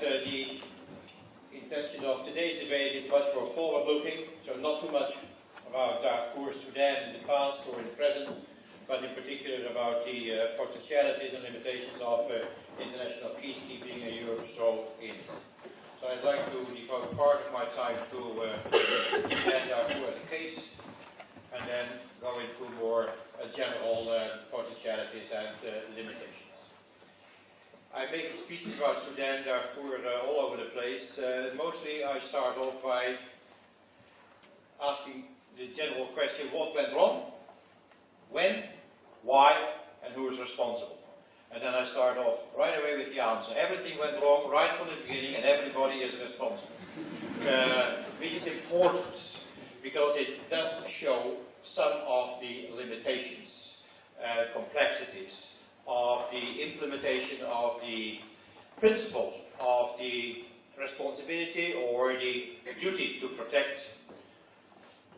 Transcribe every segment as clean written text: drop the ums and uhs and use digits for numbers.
that the intention of today's debate is much more forward-looking, so not too much about Darfur, Sudan in the past or in the present, but in particular about the potentialities and limitations of international peacekeeping and Europe's role in it. So I'd like to devote part of my time to Sudan, Darfur as a case, and then go into more general potentialities and limitations. I make speeches about Sudan, Darfur all over the place. Mostly I start off by asking the general question, what went wrong? When? Why? And who is responsible? And then I start off right away with the answer. Everything went wrong right from the beginning and everybody is responsible. Which is important because it does show some of the limitations, complexities of the implementation of the principle of the responsibility or the duty to protect,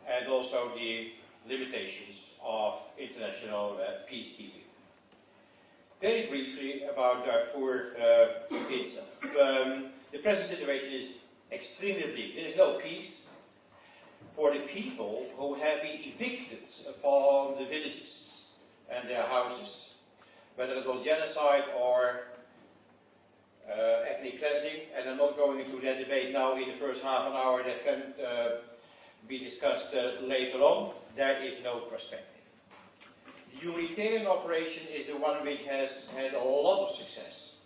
and also the limitations of international peacekeeping. Very briefly about Darfur itself. The present situation is extremely bleak. There is no peace for the people who have been evicted from the villages and their houses, whether it was genocide or ethnic cleansing, and I'm not going into that debate now in the first half an hour. That can be discussed later on. There is no perspective. The humanitarian operation is the one which has had a lot of success.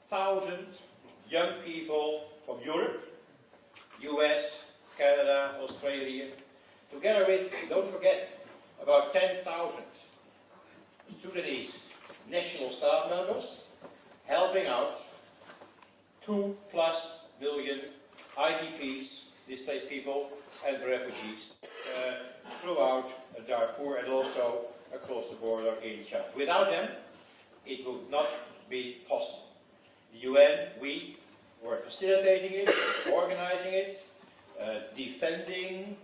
Thousands young people from Europe, US, Canada, Australia, together with, don't forget, about 10,000 Sudanese national staff members, helping out 2+ million IDPs, displaced people, and refugees throughout Darfur and also across the border in Chad. Without them, it would not be possible. The UN, we were facilitating it, organizing it, defending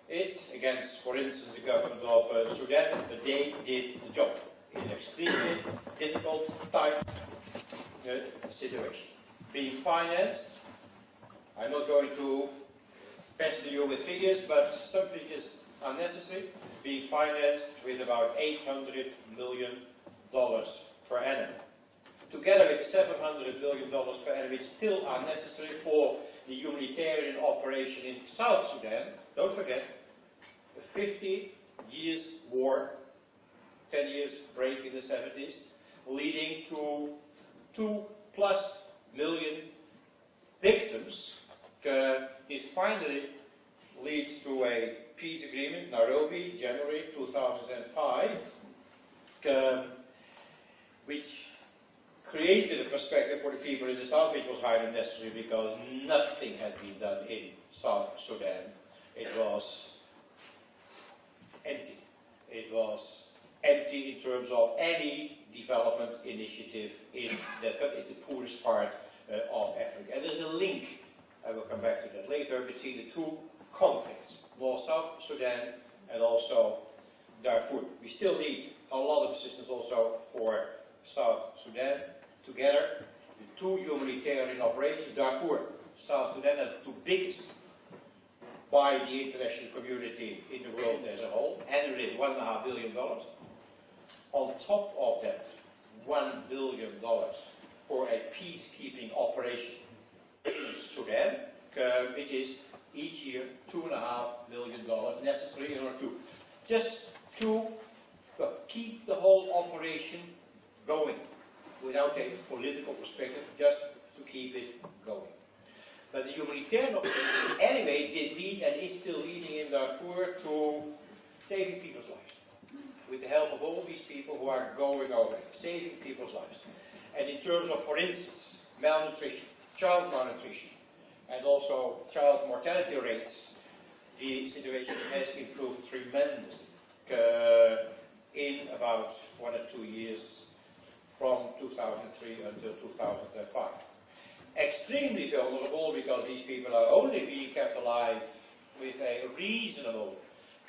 it against, for instance, the government of Sudan, but they did the job in an extremely difficult, tight situation. Being financed, I'm not going to pester you with figures, but some figures are necessary, being financed with about $800 million per annum. Together with $700 million per annum, which still are necessary for the humanitarian operation in South Sudan. Don't forget, a 50 years war, 10 years break in the 70s, leading to 2+ million victims, it finally leads to a peace agreement, Nairobi, January 2005, which created a perspective for the people in the south, which was highly necessary because nothing had been done in South Sudan. It was empty. It was empty in terms of any development initiative in that country. It's the poorest part of Africa. And there's a link, I will come back to that later, between the two conflicts, North-South Sudan and also Darfur. We still need a lot of assistance also for South Sudan. Together, the two humanitarian operations, Darfur, South Sudan, are the two biggest by the international community in the world as a whole, annually $1.5 billion. On top of that, $1 billion for a peacekeeping operation in Sudan, which is each year $2.5 million necessary in order to just to keep the whole operation going without a political perspective, just to keep it going. But the humanitarian operation anyway did lead and is still leading in Darfur to saving people's lives. With the help of all these people who are going over it, saving people's lives. And in terms of, for instance, malnutrition, child malnutrition, and also child mortality rates, the situation has improved tremendously in about 1 or 2 years from 2003 until 2005. Extremely vulnerable because these people are only being kept alive with a reasonable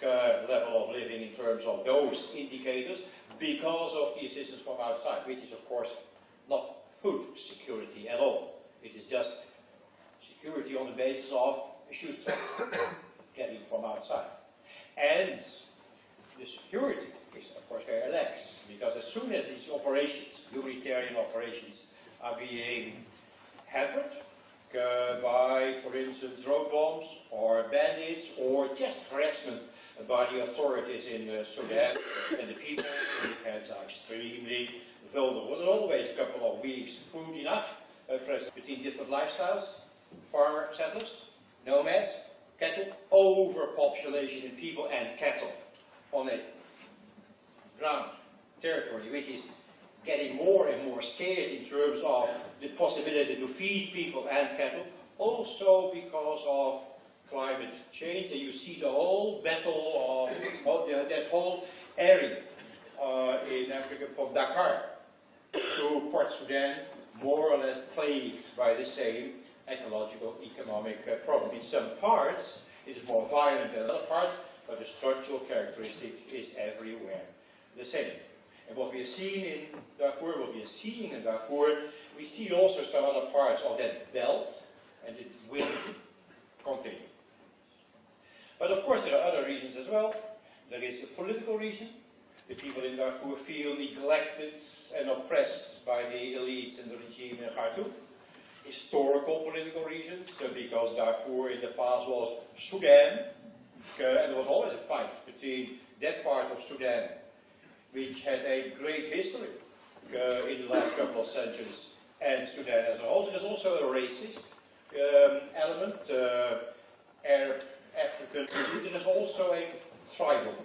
level of living in terms of those indicators because of the assistance from outside, which is of course not food security at all. It is just security on the basis of a shoestring getting from outside. And the security is, of course, very lax, because as soon as these operations, humanitarian operations, are being hampered by, for instance, road bombs or bandits or just harassment by the authorities in Sudan, and the people are extremely vulnerable. There's always a couple of weeks food enough present between different lifestyles, farmer settlers, nomads, cattle, overpopulation in people and cattle on a ground territory which is getting more and more scarce in terms of the possibility to feed people and cattle, also because of climate change. And you see the whole battle of that whole area in Africa, from Dakar to Port Sudan, more or less plagued by the same ecological, economic problem. In some parts it is more violent than other parts, but the structural characteristic is everywhere the same. And what we are seeing in Darfur, we see also some other parts of that belt, and it will continue. But of course there are other reasons as well. There is the political reason. The people in Darfur feel neglected and oppressed by the elites and the regime in Khartoum. Historical political reasons, because Darfur in the past was Sudan, and there was always a fight between that part of Sudan, which had a great history in the last couple of centuries, and Sudan as a whole. There's also a racist element, Arab, African. There is also a tribal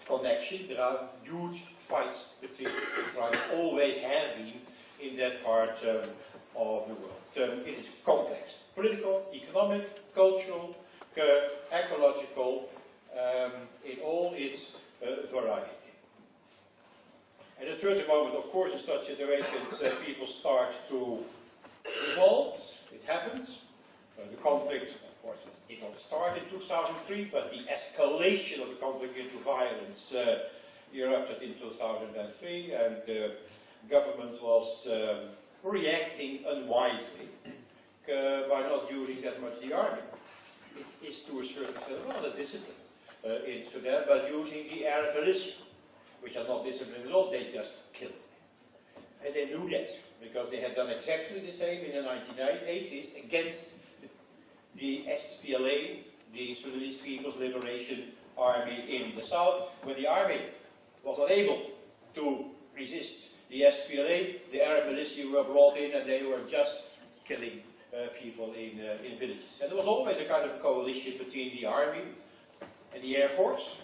connection. There are huge fights between the tribes, always have been in that part of the world. It is complex. Political, economic, cultural, ecological, in all its variety. At a certain moment, of course, in such situations, people start to revolt. It happens. The conflict, of course, did not start in 2003, but the escalation of the conflict into violence erupted in 2003, and the government was reacting unwisely by not using that much the army. It is to a certain extent rather disciplined in Sudan, but using the Arab militia, which are not disciplined at all, they just kill. And they knew that, because they had done exactly the same in the 1980s against the SPLA, the Sudanese People's Liberation Army in the south. When the army was unable to resist the SPLA, the Arab militia were brought in, and they were just killing people in villages. And there was always a kind of coalition between the army and the air force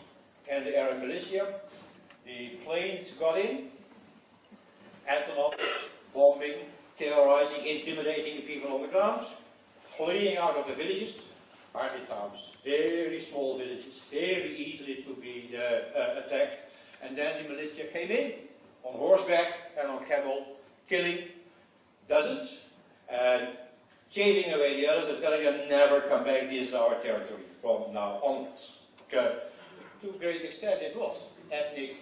and the Arab militia. The planes got in, Antonov, bombing, terrorizing, intimidating the people on the ground, fleeing out of the villages, hardly towns, very small villages, very easily to be attacked. And then the militia came in, on horseback and on camel, killing dozens, and chasing away the others and telling them, never come back, this is our territory from now onwards. To a great extent it was ethnic,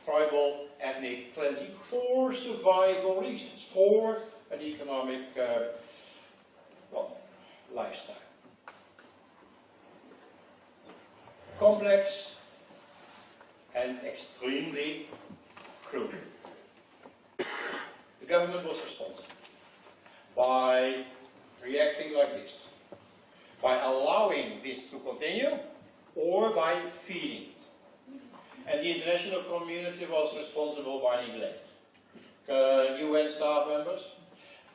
tribal, ethnic cleansing for survival reasons, for an economic lifestyle. Complex and extremely cruel. The government was responsible by reacting like this, by allowing this to continue, or by feeding it. And the international community was responsible by neglect. UN staff members,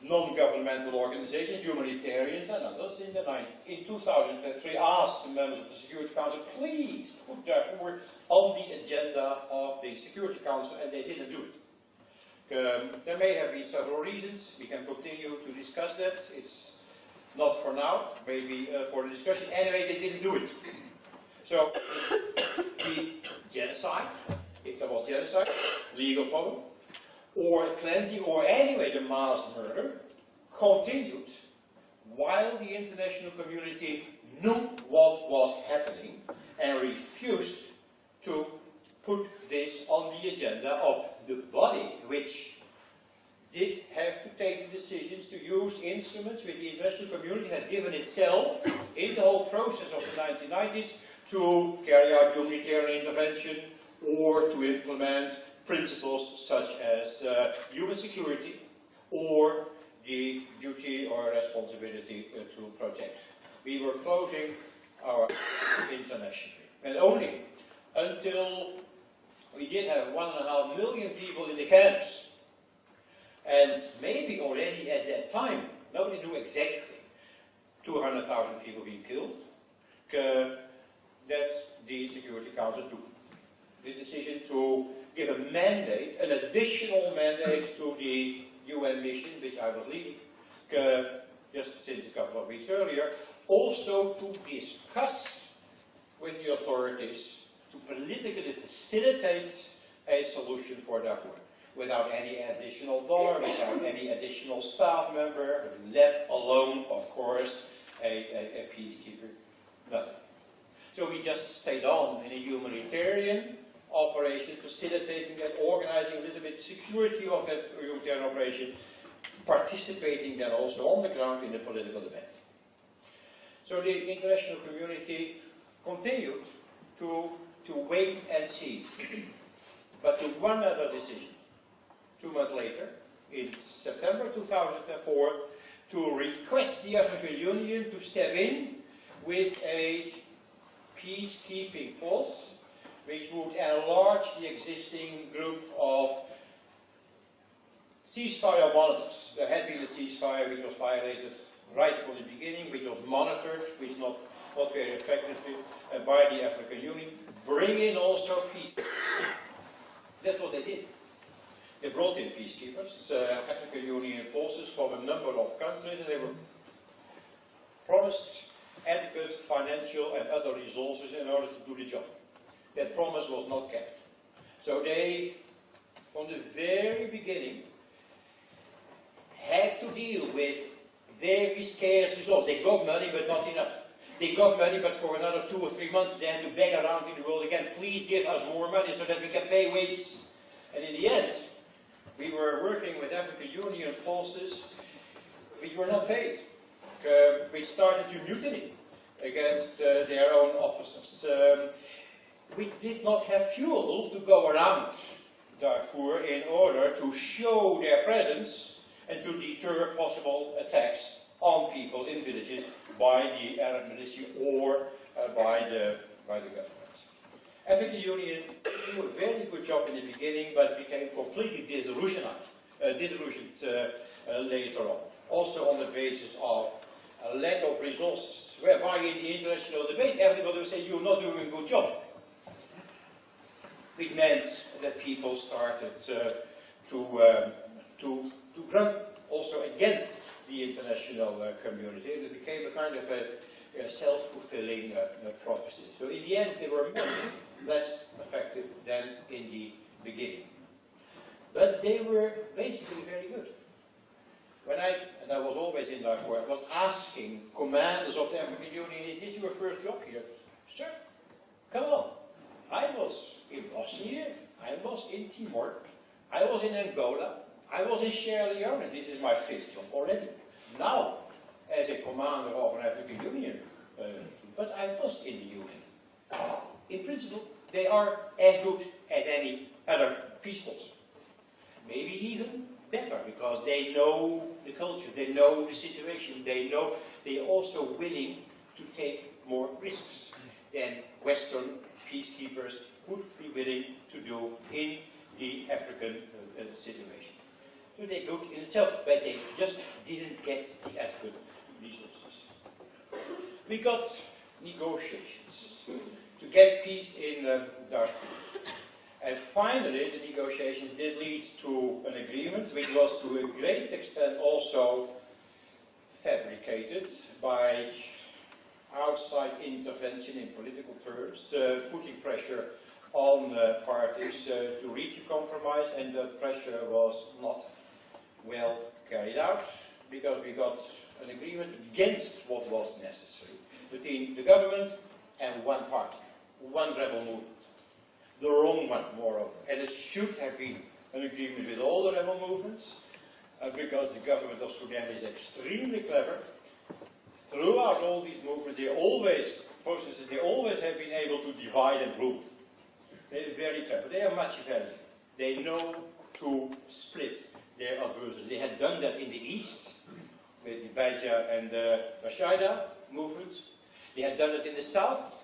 non-governmental organizations, humanitarians and others in 2003 asked the members of the Security Council, please put Darfur on the agenda of the Security Council, and they didn't do it. There may have been several reasons. We can continue to discuss that. It's not for now, maybe for the discussion. Anyway, they didn't do it. So, the genocide, if there was genocide, legal problem, or cleansing, or anyway the mass murder, continued while the international community knew what was happening and refused to put this on the agenda of the body which did have to take the used instruments which the international community had given itself in the whole process of the 1990s to carry out humanitarian intervention or to implement principles such as human security or the duty or responsibility to protect. We were closing our internationally. And only until we did have 1.5 million people in the camps, and maybe already at that time, nobody knew exactly, 200,000 people being killed, that the Security Council took the decision to give a mandate, an additional mandate to the UN mission, which I was leading, just since a couple of weeks earlier, also to discuss with the authorities to politically facilitate a solution for Darfur, without any additional dollar, without any additional staff member, let alone, of course, a peacekeeper, nothing. So we just stayed on in a humanitarian operation, facilitating and organizing a little bit the security of that humanitarian operation, participating then also on the ground in the political debate. So the international community continued to wait and see, but took one other decision 2 months later, in September 2004, to request the African Union to step in with a peacekeeping force which would enlarge the existing group of ceasefire monitors. There had been a ceasefire which was violated right from the beginning, which was monitored, which not very effectively by the African Union. Bring in also peacekeepers. That's what they did. They brought in peacekeepers, African Union forces from a number of countries, and they were promised adequate financial and other resources in order to do the job. That promise was not kept. So they, from the very beginning, had to deal with very scarce resources. They got money, but not enough. They got money, but for another 2 or 3 months they had to beg around in the world again, please give us more money so that we can pay wages. And in the end, we were working with African Union forces which were not paid, which started to mutiny against their own officers. We did not have fuel to go around Darfur in order to show their presence and to deter possible attacks on people in villages by the Arab militia or by the government. African Union did a very good job in the beginning, but became completely disillusioned later on. Also on the basis of a lack of resources, whereby in the international debate everybody would say, you're not doing a good job. It meant that people started to run also against the international community. It became a kind of a self-fulfilling prophecy. So in the end, they were much less effective than in the beginning. But they were basically very good. And I was always in Darfur, I was asking commanders of the African Union, is this your first job here? Sir, come on. I was in Bosnia, I was in Timor, I was in Angola, I was in Sierra Leone, and this is my 5th job already. Now, as a commander of an African Union, but I was in the UN. In principle, they are as good as any other peace force. Maybe even better, because they know the culture, they know the situation, they are also willing to take more risks than Western peacekeepers would be willing to do in the African situation. So they're good in itself, but they just didn't get the adequate resources. We got negotiations to get peace in Darfur. And finally, the negotiations did lead to an agreement, which was to a great extent also fabricated by outside intervention in political terms, putting pressure on parties to reach a compromise, and the pressure was not well carried out, because we got an agreement against what was necessary between the government and one party, one rebel movement. The wrong one, moreover. And it should have been an agreement with all the rebel movements, because the government of Sudan is extremely clever. Throughout all these movements, they always have been able to divide and rule. They're very clever. They are Machiavellian. They know to split their adversaries. They had done that in the East with the Baja and the Rashida movements. They had done it in the South.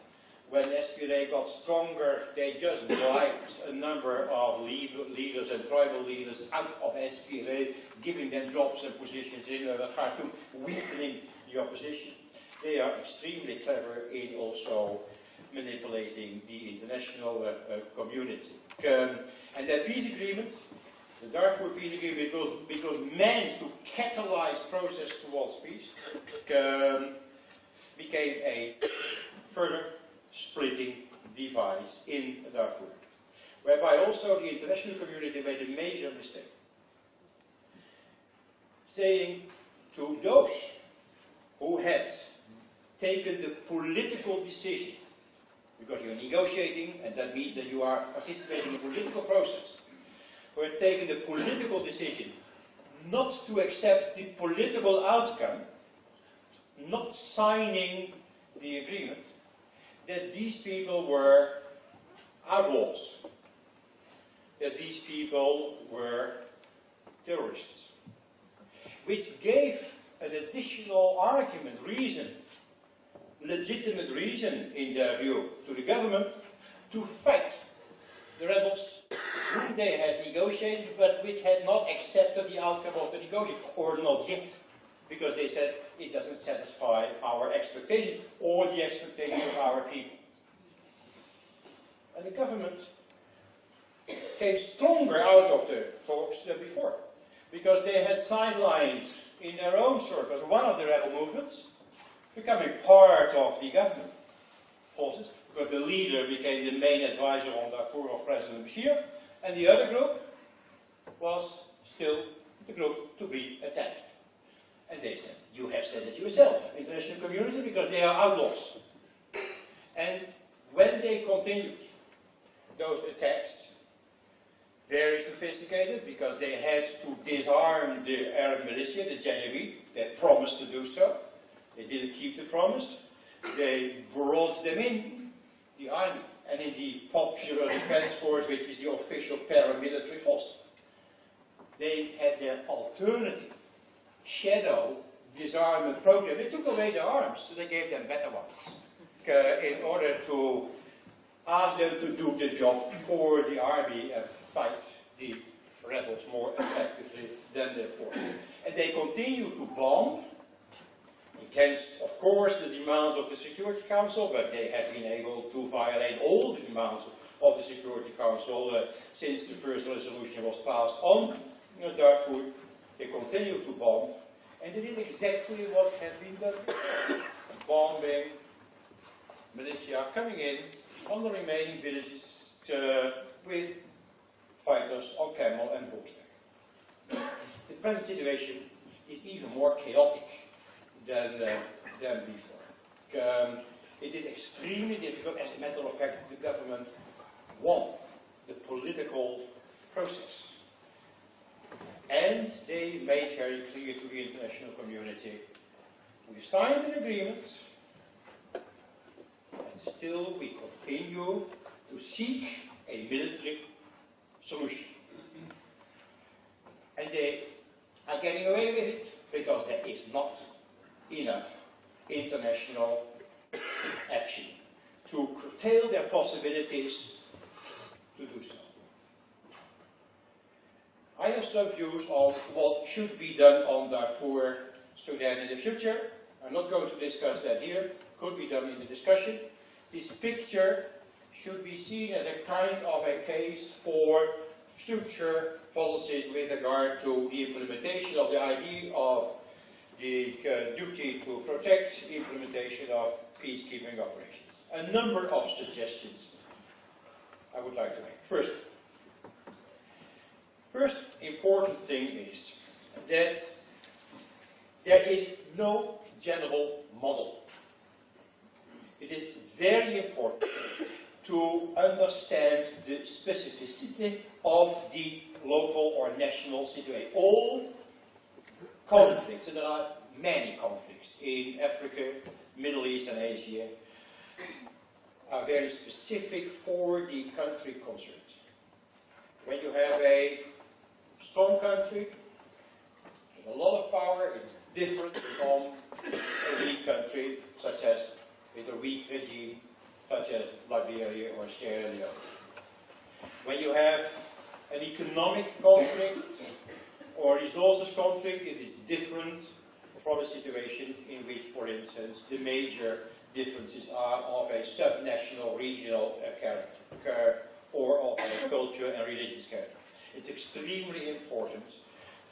When SPLA got stronger, they just bribed a number of leaders and tribal leaders out of SPLA, giving them jobs and positions in Khartoum, weakening the opposition. They are extremely clever in also manipulating the international community. And that peace agreement, the Darfur peace agreement, because meant to catalyze process towards peace, became a further splitting device in Darfur, whereby also the international community made a major mistake, saying to those who had taken the political decision, because you're negotiating, and that means that you are participating in a political process, who had taken the political decision not to accept the political outcome, not signing the agreement, that these people were outlaws, that these people were terrorists, which gave an additional argument, reason, legitimate reason in their view to the government to fight the rebels whom they had negotiated but which had not accepted the outcome of the negotiation, or not yet, because they said it doesn't satisfy our expectation or the expectation of our people. And the government came stronger out of the talks than before, because they had sidelined in their own circles one of the rebel movements, becoming part of the government forces, because the leader became the main advisor on Darfur of President Bashir, and the other group was still the group to be attacked. And they said, you have said it yourself, international community, because they are outlaws. And when they continued those attacks, very sophisticated, because they had to disarm the Arab militia, the Janjaweed, they promised to do so. They didn't keep the promise. They brought them in, the army, and in the Popular Defense Force, which is the official paramilitary force. They had their alternative shadow disarmament program. They took away their arms, so they gave them better ones, in order to ask them to do the job for the army and fight the rebels more effectively than before. And they continue to bomb against, of course, the demands of the Security Council, but they have been able to violate all the demands of the Security Council since the first resolution was passed on Darfur. They continue to bomb, and they did exactly what had been done. Bombing, militia coming in on the remaining villages with fighters on camel and horseback. The present situation is even more chaotic than before. It is extremely difficult. As a matter of fact, the government won the political process. And they made very clear to the international community, we signed an agreement, and still we continue to seek a military solution. And they are getting away with it because there is not enough international action to curtail their possibilities to do so. I have some views on what should be done on Darfur, Sudan in the future. I'm not going to discuss that here. Could be done in the discussion. This picture should be seen as a kind of a case for future policies with regard to the implementation of the idea of the duty to protect, the implementation of peacekeeping operations. A number of suggestions I would like to make. First important thing is that there is no general model. It is very important to understand the specificity of the local or national situation. All conflicts, and there are many conflicts in Africa, Middle East and Asia, are very specific for the country concerned. When you have a strong country with a lot of power, it's different from a weak country, such as with a weak regime, such as Liberia or Sierra Leone. When you have an economic conflict or resources conflict, it is different from a situation in which, for instance, the major differences are of a subnational, regional character, or of a culture and religious character. It's extremely important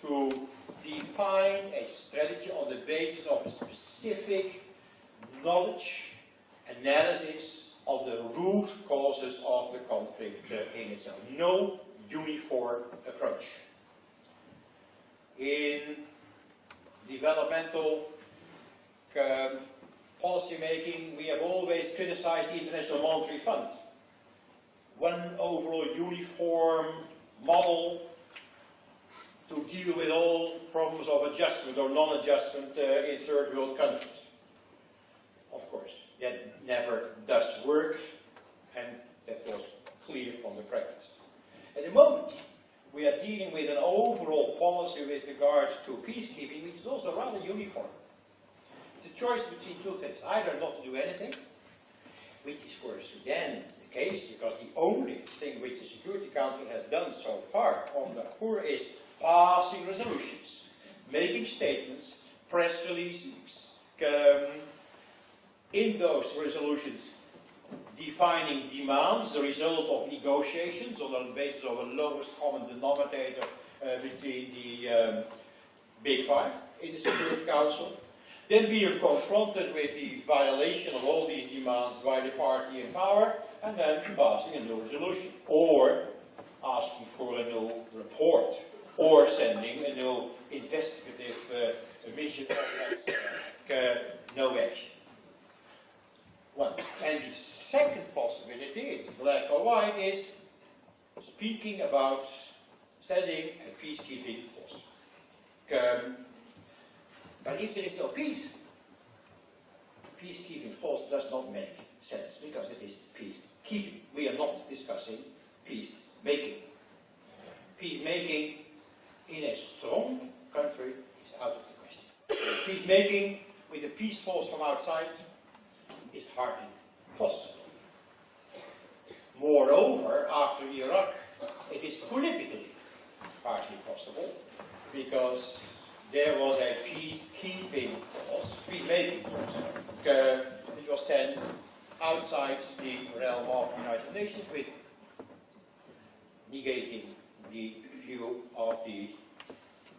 to define a strategy on the basis of a specific knowledge, analysis of the root causes of the conflict in itself. No uniform approach. In developmental policy making, we have always criticized the International Monetary Fund. One overall uniform model to deal with all problems of adjustment or non-adjustment in third world countries. Of course, that never does work, and that was clear from the practice. At the moment, we are dealing with an overall policy with regards to peacekeeping, which is also rather uniform. It's a choice between two things. Either not to do anything, which is for Sudan the case, because the only thing which the Security Council has done so far on Darfur is passing resolutions, making statements, press releases, in those resolutions defining demands, the result of negotiations on the basis of a lowest common denominator between the Big Five in the Security Council. Then being confronted with the violation of all these demands by the party in power, and then passing a new resolution, or asking for a new report, or sending a new investigative mission of no action. One. And the second possibility, it's black or white, is speaking about sending a peacekeeping force. But if there is no peace, peacekeeping force does not make sense, because it is peacekeeping. We are not discussing peacemaking. Peacemaking in a strong country is out of the question. Peacemaking with a peace force from outside is hardly possible. Moreover, after Iraq, it is politically hardly possible, because there was a peacekeeping force, peacemaking force, which was sent outside the realm of the United Nations, with negating the view of the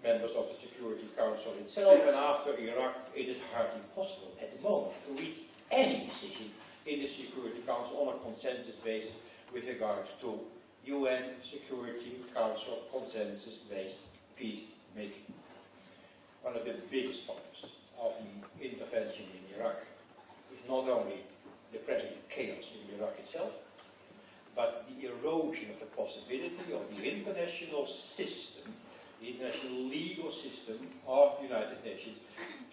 members of the Security Council itself. And after Iraq, it is hardly possible at the moment to reach any decision in the Security Council on a consensus basis with regard to UN Security Council consensus-based peacemaking. One of the biggest problems of the intervention in Iraq is not only the present chaos in Iraq itself, but the erosion of the possibility of the international system, the international legal system of the United Nations,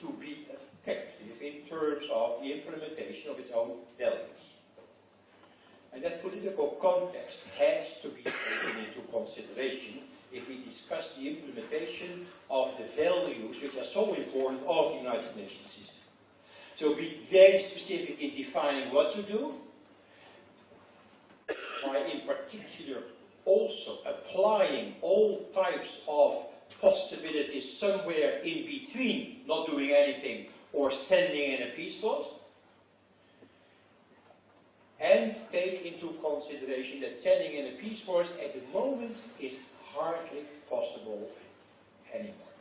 to be effective in terms of the implementation of its own values. And that political context has to be taken into consideration if we discuss the implementation of the values which are so important of the United Nations system. So be very specific in defining what to do, by in particular also applying all types of possibilities somewhere in between not doing anything or sending in a peace force, and take into consideration that sending in a peace force at the moment is hardly possible anymore,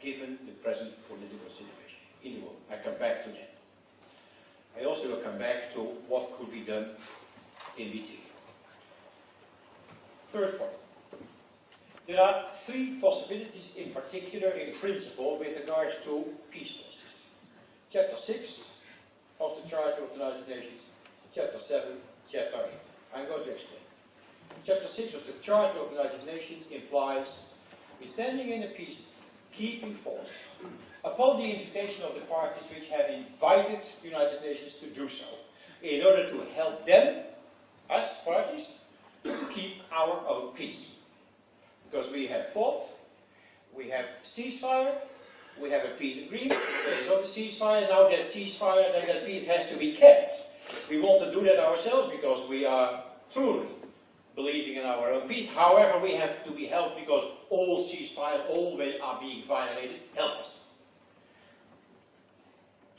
given the present political situation in the world. I come back to that. I also will come back to what could be done in between. Third point. There are three possibilities in particular, in principle, with regards to peace forces. Chapter 6 of the Charter of the United Nations, Chapter 7, Chapter 8. I'm going to explain. Chapter 6 of the Charter of the United Nations implies with sending in a keep in force upon the invitation of the parties which have invited the United Nations to do so, in order to help them, us parties, to keep our own peace. Because we have fought, we have ceasefire, we have a peace agreement, there is not a ceasefire, now that ceasefire, then that peace has to be kept. We want to do that ourselves because we are truly believing in our own peace. However, we have to be helped because all ceasefire, all ways are being violated. Help us.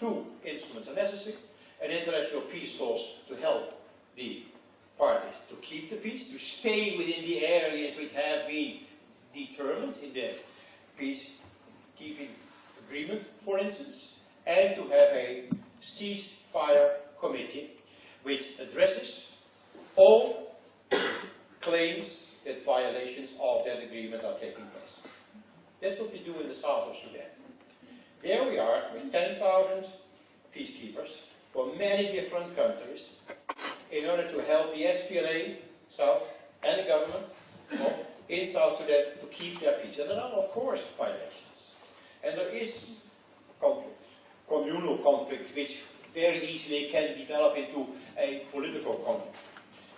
Two instruments are necessary. An international peace clause to help the parties to keep the peace, to stay within the areas which have been determined in the peacekeeping agreement, for instance, and to have a ceasefire committee which addresses all claims that violations of that agreement are taking place. That's what we do in the south of Sudan. There we are with 10,000 peacekeepers from many different countries in order to help the SPLA, South, and the government in South Sudan to keep their peace. And there are, of course, violations. And there is conflict, communal conflict, which very easily can develop into a political conflict.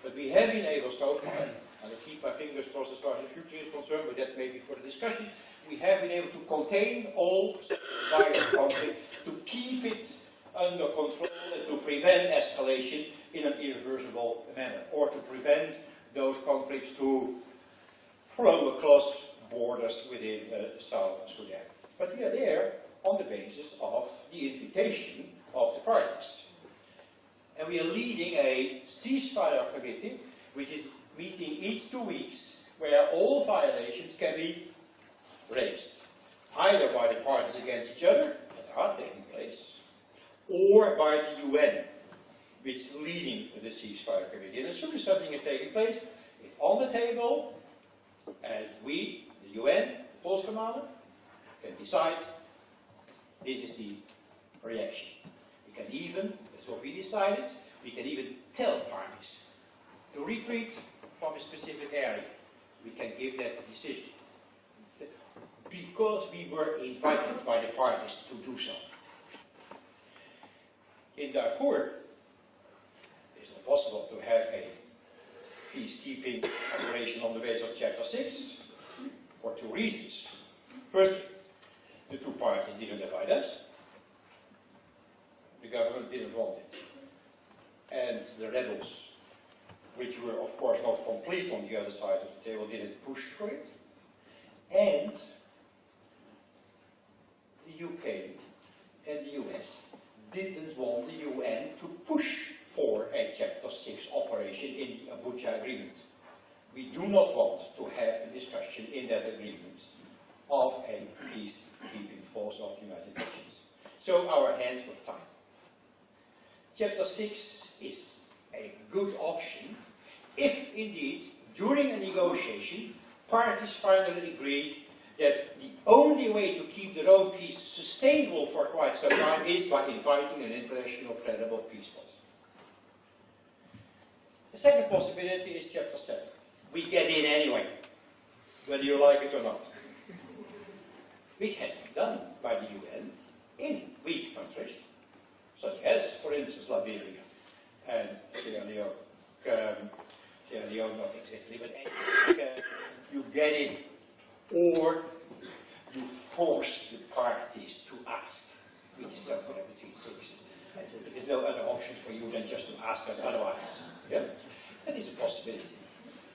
But we have been able so far, and I keep my fingers crossed as far as the future is concerned, but that may be for the discussion, we have been able to contain all violent conflict, to keep it under control and to prevent escalation in an irreversible manner, or to prevent those conflicts to flow across borders within South Sudan. But we are there on the basis of the invitation of the parties. And we are leading a ceasefire committee, which is meeting each 2 weeks, where all violations can be raised, either by the parties against each other, that are taking place, or by the UN, which is leading the ceasefire committee. And as soon as something is taking place, it's on the table, and we, the UN, the force commander, can decide this is the reaction. We can even, that's what we decided, we can even tell parties to retreat from a specific area. We can give that decision. Because we were invited by the parties to do so. In Darfur, it's not possible to have a peacekeeping operation on the basis of Chapter 6 for two reasons. First, the two parties didn't invite us. The government didn't want it. And the rebels, which were of course not complete on the other side of the table, didn't push for it. And the UK and the US didn't want the UN to push for a Chapter 6 operation in the Abuja Agreement. We do not want to have a discussion in that agreement of a peacekeeping force of the United Nations. So our hands were tied. Chapter 6 is a good option if indeed, during a negotiation, parties finally agree that the only way to keep their own peace sustainable for quite some time is by inviting an international credible peace force. The second possibility is Chapter 7. We get in anyway, whether you like it or not. Which has been done by the UN in weak countries, such as, for instance, Liberia and Sierra Leone. Sierra Leone, not exactly, but you get in, or you force the parties to ask, which is somewhere between 6. And so there is no other option for you than just to ask us otherwise. Yeah? That is a possibility.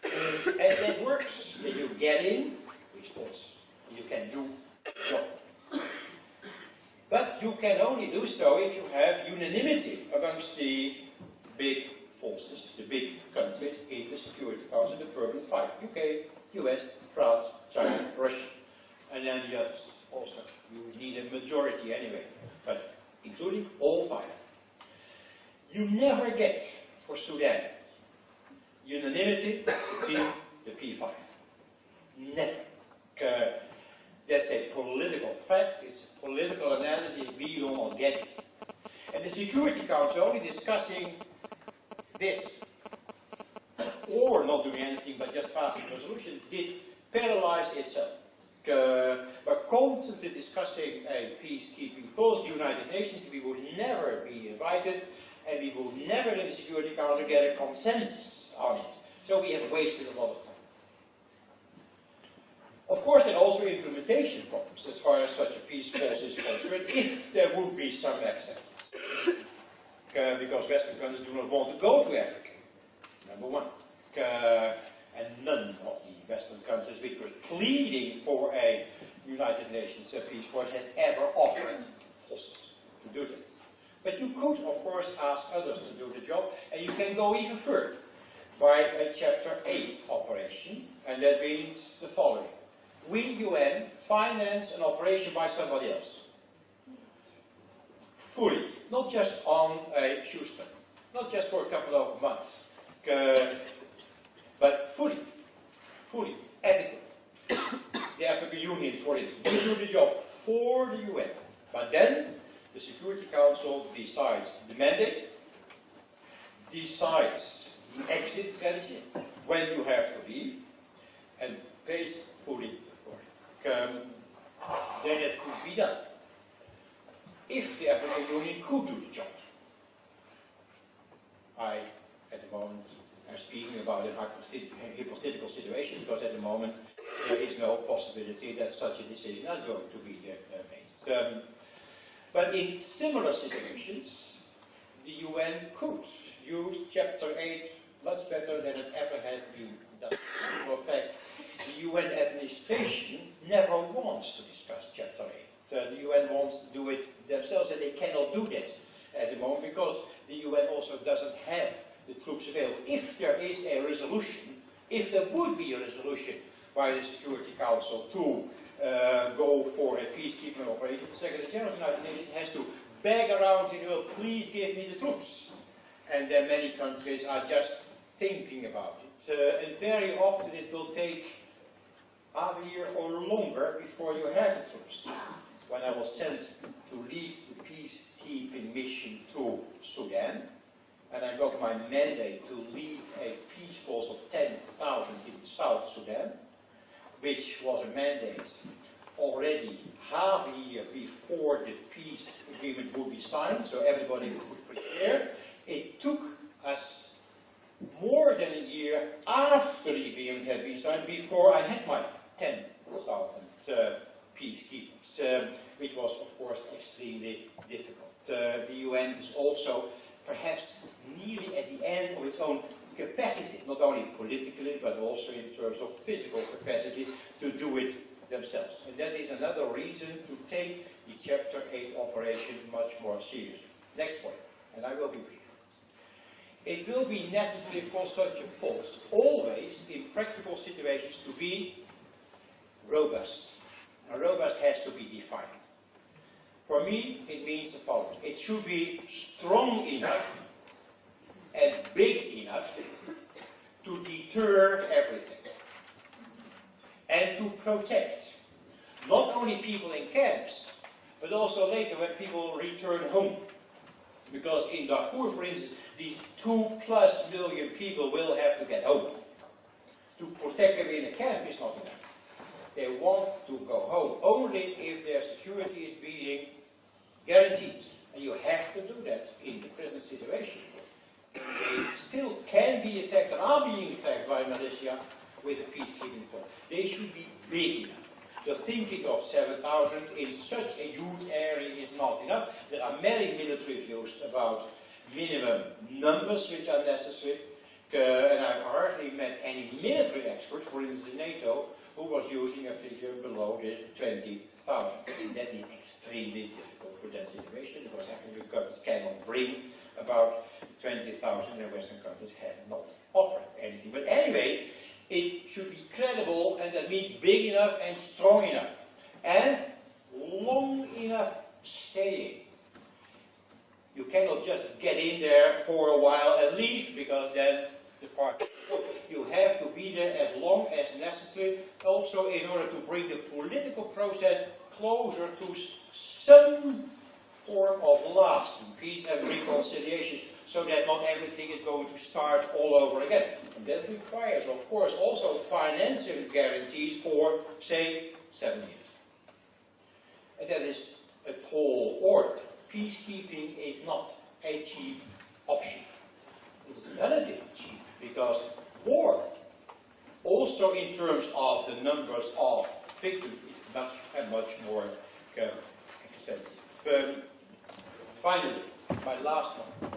And that works. When you get in with force, you can do the job. But you can only do so if you have unanimity amongst the big forces, the big countries in the Security Council, the permanent five. UK, US, France, China, Russia, and then the others also. You would need a majority anyway, but including all 5. You never get, for Sudan, unanimity between the P5. Never. That's a political fact, it's a political analysis, we will not get it. And the Security Council only discussing this, or not doing anything but just passing resolutions, did paralyze itself. We're constantly discussing a peacekeeping force, the United Nations. We would never be invited, and we would never in the Security Council get a consensus on it. So we have wasted a lot of time. Of course, there are also implementation problems as far as such a peace force is concerned, if there would be some acceptance. Because Western countries do not want to go to Africa, number one. And none of the Western countries which were pleading for a United Nations peace force has ever offered forces to do that. But you could, of course, ask others to do the job, and you can go even further by a Chapter 8 operation, and that means the following. Will UN finance an operation by somebody else? Fully. Not just on a shoestring. Not just for a couple of months. But fully. Fully. Adequate. The African Union, for instance, will do the job for the UN. But then the Security Council decides the mandate, decides the exit strategy, when you have to leave, and pays fully for it. Then it could be done. If the African Union could do the job. I, at the moment, am speaking about a hypothetical situation, because at the moment there is no possibility that such a decision is going to be made. But in similar situations, the UN could use Chapter 8 much better than it ever has been done. In fact, the UN administration never wants to discuss Chapter 8. The UN wants to do it themselves, and they cannot do that at the moment because the UN also doesn't have the troops available. If there is a resolution, if there would be a resolution by the Security Council to go for a peacekeeping operation, the Secretary General of the United Nations has to beg around in the world, please give me the troops. And then many countries are just thinking about it. And very often it will take half a year or longer before you have the troops. When I was sent to lead the peacekeeping mission to Sudan, and I got my mandate to lead a peace force of 10,000 in South Sudan, which was a mandate already half a year before the peace agreement would be signed, so everybody could prepare. It took us more than a year after the agreement had been signed before I had my 10,000 peacekeepers, which was, of course, extremely difficult. The UN is also perhaps nearly at the end of its own capacity, not only politically, but also in terms of physical capacity, to do it themselves. And that is another reason to take the Chapter 8 operation much more seriously. Next point, and I will be brief. It will be necessary for such a force, always in practical situations, to be robust. Now, robust has to be defined. For me, it means the following. It should be strong enough and big enough to deter everything. And to protect not only people in camps, but also later when people return home. Because in Darfur, for instance, these 2+ million people will have to get home. To protect them in a camp is not enough. They want to go home only if their security is being guaranteed. And you have to do that in the present situation. They still can be attacked and are being attacked by militia with a peacekeeping force. They should be big enough. So thinking of 7,000 in such a huge area is not enough. There are many military views about minimum numbers which are necessary. And I've hardly met any military expert, for instance NATO, who was using a figure below the 20,000. That is extremely difficult for that situation, because African countries cannot bring about 20,000 and Western countries have not offered anything. But anyway, it should be credible, and that means big enough and strong enough. And long enough staying. You cannot just get in there for a while and leave, because then the party. You have to be there as long as necessary, also in order to bring the political process closer to some form of lasting peace and reconciliation, so that not everything is going to start all over again. And that requires, of course, also financial guarantees for, say, 7 years. And that is a tall order. Peacekeeping is not a cheap option. It is relatively cheap because war, also in terms of the numbers of victims, is much more expensive. Finally, my last one.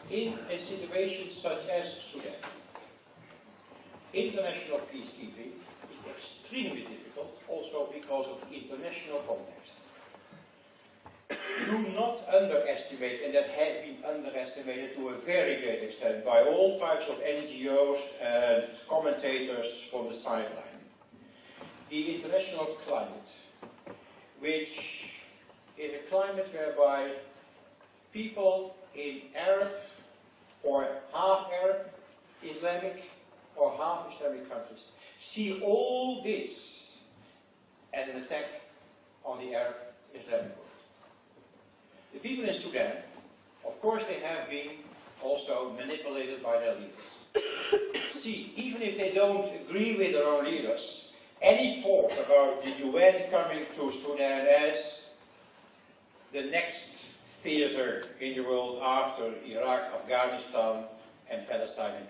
In a situation such as Sudan, international peacekeeping is extremely difficult, also because of the international context. Do not underestimate, and that has been underestimated to a very great extent by all types of NGOs and commentators from the sideline, the international climate, which is a climate whereby people in Arab or half Arab, Islamic or half Islamic countries see all this as an attack on the Arab Islamic world. The people in Sudan, of course, they have been also manipulated by their leaders. See, even if they don't agree with their own leaders, any talk about the UN coming to Sudan as the next theater in the world after Iraq, Afghanistan, and Palestine in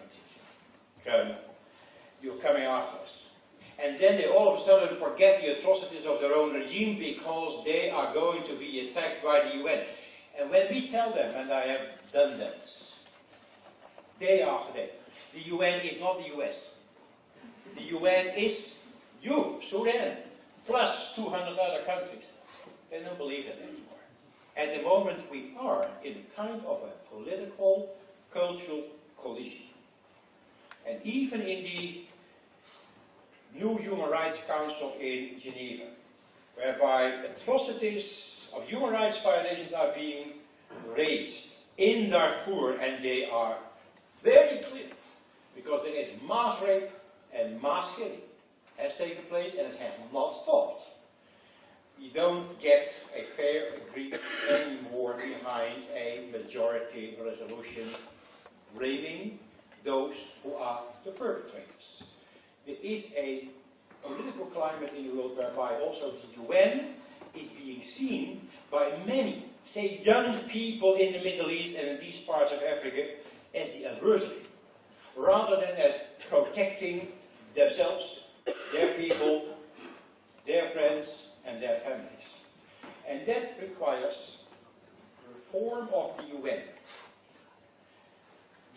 particular. You're coming after us. And then they all of a sudden forget the atrocities of their own regime because they are going to be attacked by the UN. And when we tell them, and I have done that, day after day, the UN is not the US. The UN is you, Sudan, plus 200 other countries. They don't believe that anymore. At the moment we are in a kind of a political, cultural collision. And even in the new Human Rights Council in Geneva, whereby atrocities of human rights violations are being raised in Darfur, and they are very clear, because there is mass rape and mass killing has taken place and it has not stopped. You don't get a fair agreement anymore behind a majority resolution blaming those who are the perpetrators. There is a political climate in the world whereby also the UN is being seen by many, say, young people in the Middle East and in these parts of Africa as the adversary, rather than as protecting themselves, their people, their friends, and their families. And that requires reform of the UN.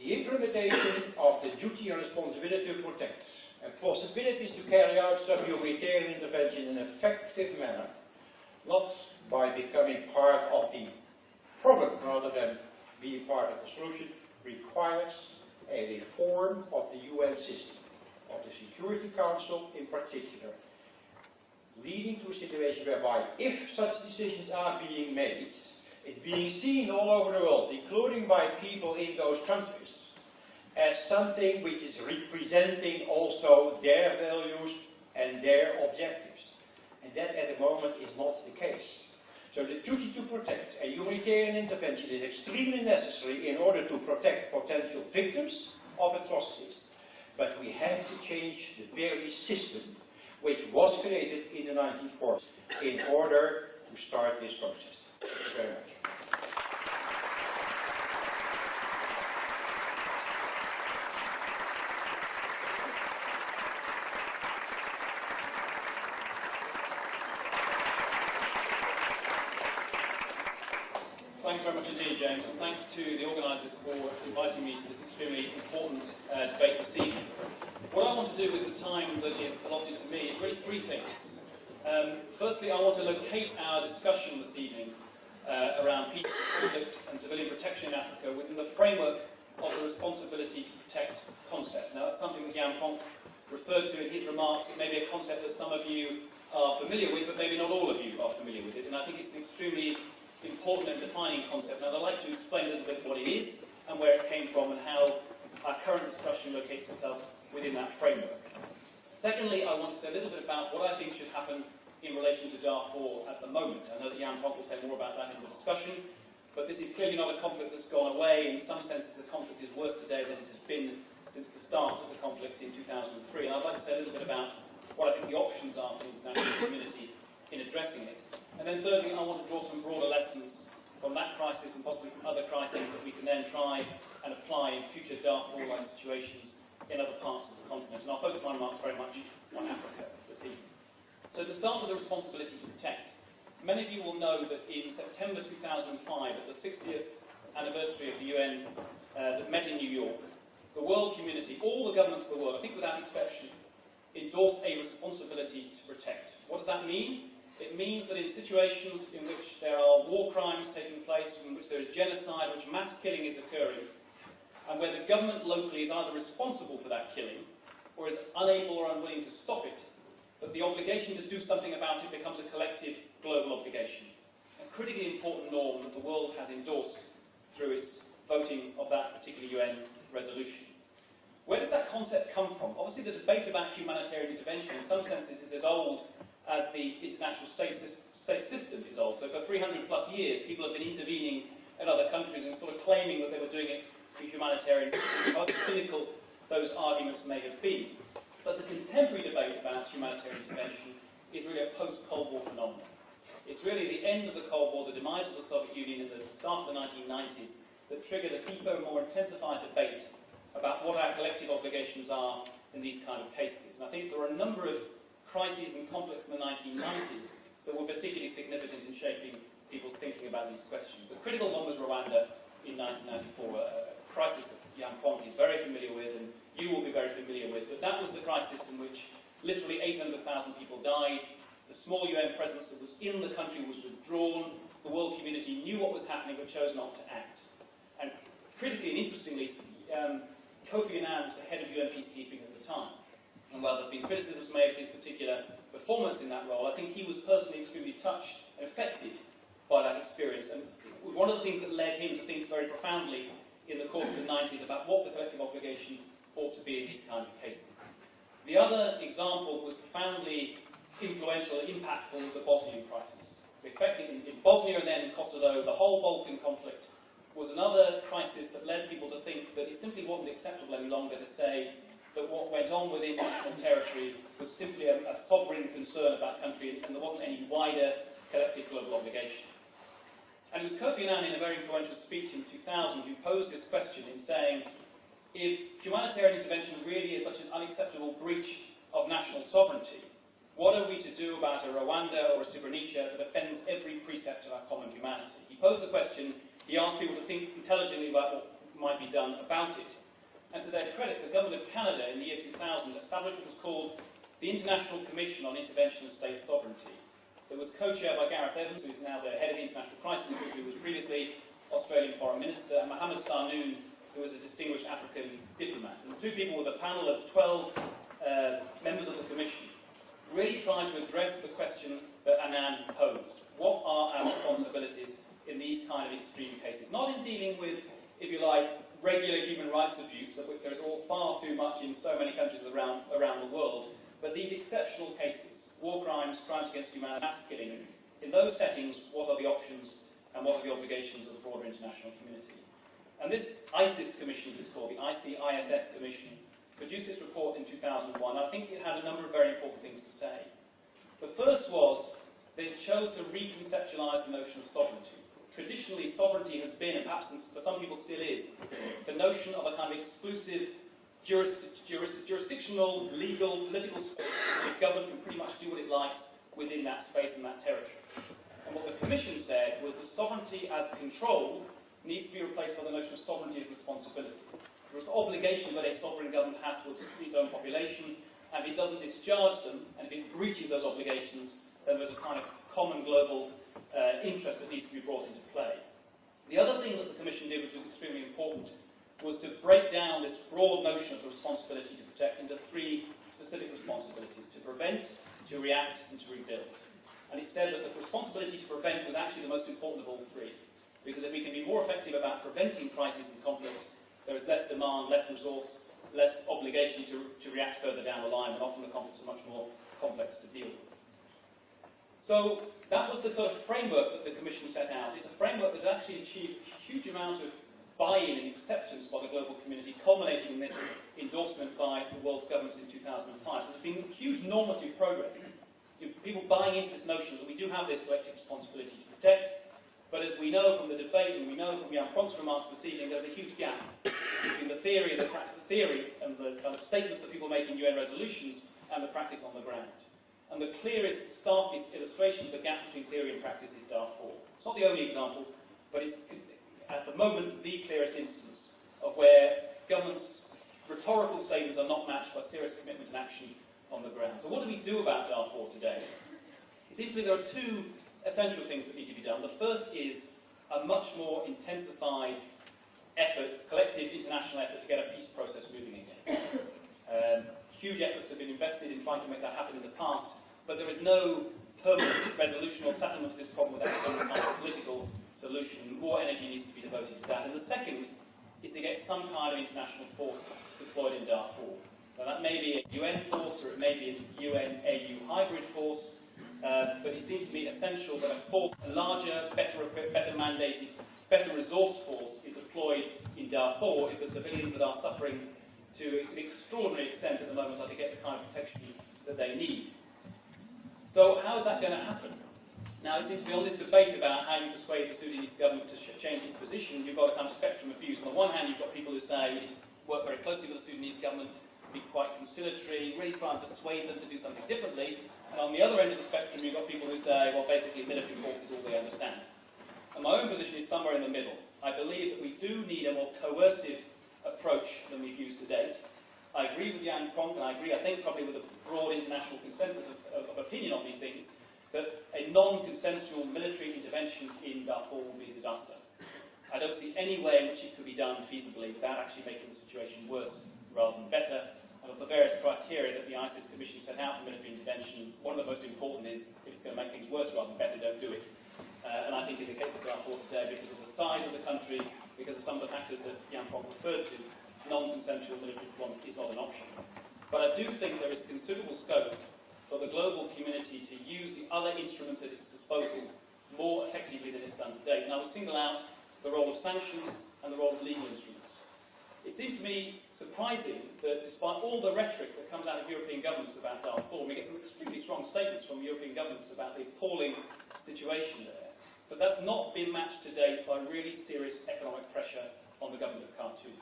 The implementation of the duty and responsibility to protect, and possibilities to carry out some humanitarian intervention in an effective manner, not by becoming part of the problem rather than being part of the solution, requires a reform of the UN system, of the Security Council in particular, leading to a situation whereby if such decisions are being made, it's being seen all over the world, including by people in those countries, as something which is representing also their values and their objectives. And that at the moment is not the case. So the duty to protect and humanitarian intervention is extremely necessary in order to protect potential victims of atrocities. But we have to change the very system which was created in the 1940s in order to start this process. Thank you very much. Thanks very much indeed, James, and thanks to the organisers for inviting me to this extremely important debate this evening. What I want to do with the time that is allotted to me is really three things. Firstly, I want to locate our discussion this evening around peace, conflict and civilian protection in Africa within the framework of the responsibility to protect concept. Now, that's something that Jan Pronk referred to in his remarks. It may be a concept that some of you are familiar with, but maybe not all of you are familiar with it, and I think it's an extremely important and defining concept. Now, I'd like to explain a little bit what it is and where it came from and how our current discussion locates itself within that framework. Secondly, I want to say a little bit about what I think should happen in relation to Darfur at the moment. I know that Jan Pronk will say more about that in the discussion, but this is clearly not a conflict that's gone away. In some senses, the conflict is worse today than it has been since the start of the conflict in 2003. And I'd like to say a little bit about the options are for the international community in addressing it. And then thirdly, I want to draw some broader lessons from that crisis and possibly from other crises that we can then try and apply in future Darfur-like situations in other parts of the continent. And I'll focus my remarks very much on Africa this evening. So to start with the responsibility to protect, many of you will know that in September 2005, at the 60th anniversary of the UN that met in New York, the world community, all the governments of the world, I think without exception, endorsed a responsibility to protect. What does that mean? It means that in situations in which there are war crimes taking place, in which there is genocide, in which mass killing is occurring, and where the government locally is either responsible for that killing or is unable or unwilling to stop it, that the obligation to do something about it becomes a collective global obligation. A critically important norm that the world has endorsed through its voting of that particular UN resolution. Where does that concept come from? Obviously the debate about humanitarian intervention in some senses is as old as the international state system is old. So for 300 plus years people have been intervening in other countries and sort of claiming that they were doing it for humanitarian, however cynical those arguments may have been. But the contemporary debate about humanitarian intervention is really a post-Cold War phenomenon. It's really the end of the Cold War, the demise of the Soviet Union in the start of the 1990s that triggered a deeper, more intensified debate about what our collective obligations are in these kind of cases. And I think there were a number of crises and conflicts in the 1990s that were particularly significant in shaping people's thinking about these questions. The critical one was Rwanda in 1994, a crisis that Jan Pronk is very familiar with and you will be very familiar with, but that was the crisis in which literally 800,000 people died, the small UN presence that was in the country was withdrawn, the world community knew what was happening but chose not to act. And critically and interestingly, Kofi Annan was the head of UN peacekeeping at the time. And while there have been criticisms made of his particular performance in that role, I think he was personally extremely touched and affected by that experience. And it was one of the things that led him to think very profoundly in the course of the 90s about what the collective obligation ought to be in these kind of cases. The other example was profoundly influential and impactful was the Bosnian crisis. Effectively, in Bosnia and then in Kosovo, the whole Balkan conflict was another crisis that led people to think that it simply wasn't acceptable any longer to say that what went on within national territory was simply a sovereign concern of that country and there wasn't any wider collective global obligation. And it was Kofi Annan in a very influential speech in 2000 who posed this question in saying, if humanitarian intervention really is such an unacceptable breach of national sovereignty, what are we to do about a Rwanda or a Srebrenica that offends every precept of our common humanity? He posed the question, he asked people to think intelligently about what might be done about it. And to their credit, the government of Canada in the year 2000 established what was called the International Commission on Intervention and State Sovereignty. It was co-chaired by Gareth Evans, who is now the head of the International Crisis Group, who was previously Australian Foreign Minister, and Mohamed Sarnoun, who was a distinguished African diplomat. And the two people with a panel of 12 members of the Commission really tried to address the question that Annan posed. What are our responsibilities in these kind of extreme cases? Not in dealing with, if you like, regular human rights abuse, of which there is all far too much in so many countries around the world, but these exceptional cases, war crimes, crimes against humanity, mass killing, in those settings, what are the options and what are the obligations of the broader international community? And this ISIS Commission, as it's called, the ICISS Commission, produced its report in 2001. I think it had a number of very important things to say. The first was that it chose to reconceptualise the notion of sovereignty. Traditionally, sovereignty has been, and perhaps for some people still is, the notion of a kind of exclusive jurisdictional, legal, political space where the government can pretty much do what it likes within that space and that territory. And what the Commission said was that sovereignty as control needs to be replaced by the notion of sovereignty as responsibility. There are obligations that a sovereign government has towards its own population, and if it doesn't discharge them, and if it breaches those obligations, then there's a kind of common global interest that needs to be brought into play. The other thing that the Commission did, which was extremely important, was to break down this broad notion of the responsibility to protect into three specific responsibilities: to prevent, to react, and to rebuild. And it said that the responsibility to prevent was actually the most important of all three, because if we can be more effective about preventing crises and conflict, there is less demand, less resource, less obligation to react further down the line, and often the conflicts are much more complex to deal with. So that was the sort of framework that the Commission set out. It's a framework that's actually achieved a huge amount of buy-in and acceptance by the global community, culminating in this endorsement by the world's governments in 2005. So there's been huge normative progress. People buying into this notion that we do have this collective responsibility to protect, but as we know from the debate, and we know from Jan Pronk's remarks this evening, there's a huge gap between the theory and the kind of statements that people make in UN resolutions and the practice on the ground. And the clearest, starkest illustration of the gap between theory and practice is Darfur. It's not the only example, but it's, at the moment, the clearest instance of where governments' rhetorical statements are not matched by serious commitment and action on the ground. So what do we do about Darfur today? It seems to me there are two essential things that need to be done. The first is a much more intensified effort, collective international effort to get a peace process moving again. Huge efforts have been invested in trying to make that happen in the past, but there is no permanent resolution or settlement to this problem without some kind of political solution. More energy needs to be devoted to that. And the second is to get some kind of international force deployed in Darfur. Now that may be a UN force or it may be a UN-AU hybrid force, but it seems to me essential that a larger, better equipped, better mandated, better resourced force is deployed in Darfur if the civilians that are suffering to an extraordinary extent at the moment are to get the kind of protection that they need. So how is that going to happen? Now, it seems to be on this debate about how you persuade the Sudanese government to change its position, you've got a kind of spectrum of views. On the one hand, you've got people who say we need to work very closely with the Sudanese government, be quite conciliatory, really try and persuade them to do something differently. And on the other end of the spectrum, you've got people who say, well, basically, military force is all they understand. And my own position is somewhere in the middle. I believe that we do need a more coercive approach than we've used to date. I agree with Jan Pronk, and I agree, I think, probably with a broad international consensus of opinion on these things, that a non-consensual military intervention in Darfur will be a disaster. I don't see any way in which it could be done feasibly without actually making the situation worse rather than better. And of the various criteria that the ISIS Commission set out for military intervention, one of the most important is, if it's going to make things worse rather than better, don't do it. And I think in the case of Darfur today, because of the size of the country, because of some of the factors that Jan Pronk referred to, non-consensual military deployment is not an option. But I do think there is considerable scope for the global community to use the other instruments at its disposal more effectively than it's done to date. And I will single out the role of sanctions and the role of legal instruments. It seems to me surprising that despite all the rhetoric that comes out of European governments about Darfur, we get some extremely strong statements from European governments about the appalling situation there, but that's not been matched to date by really serious economic pressure on the government of Khartoum.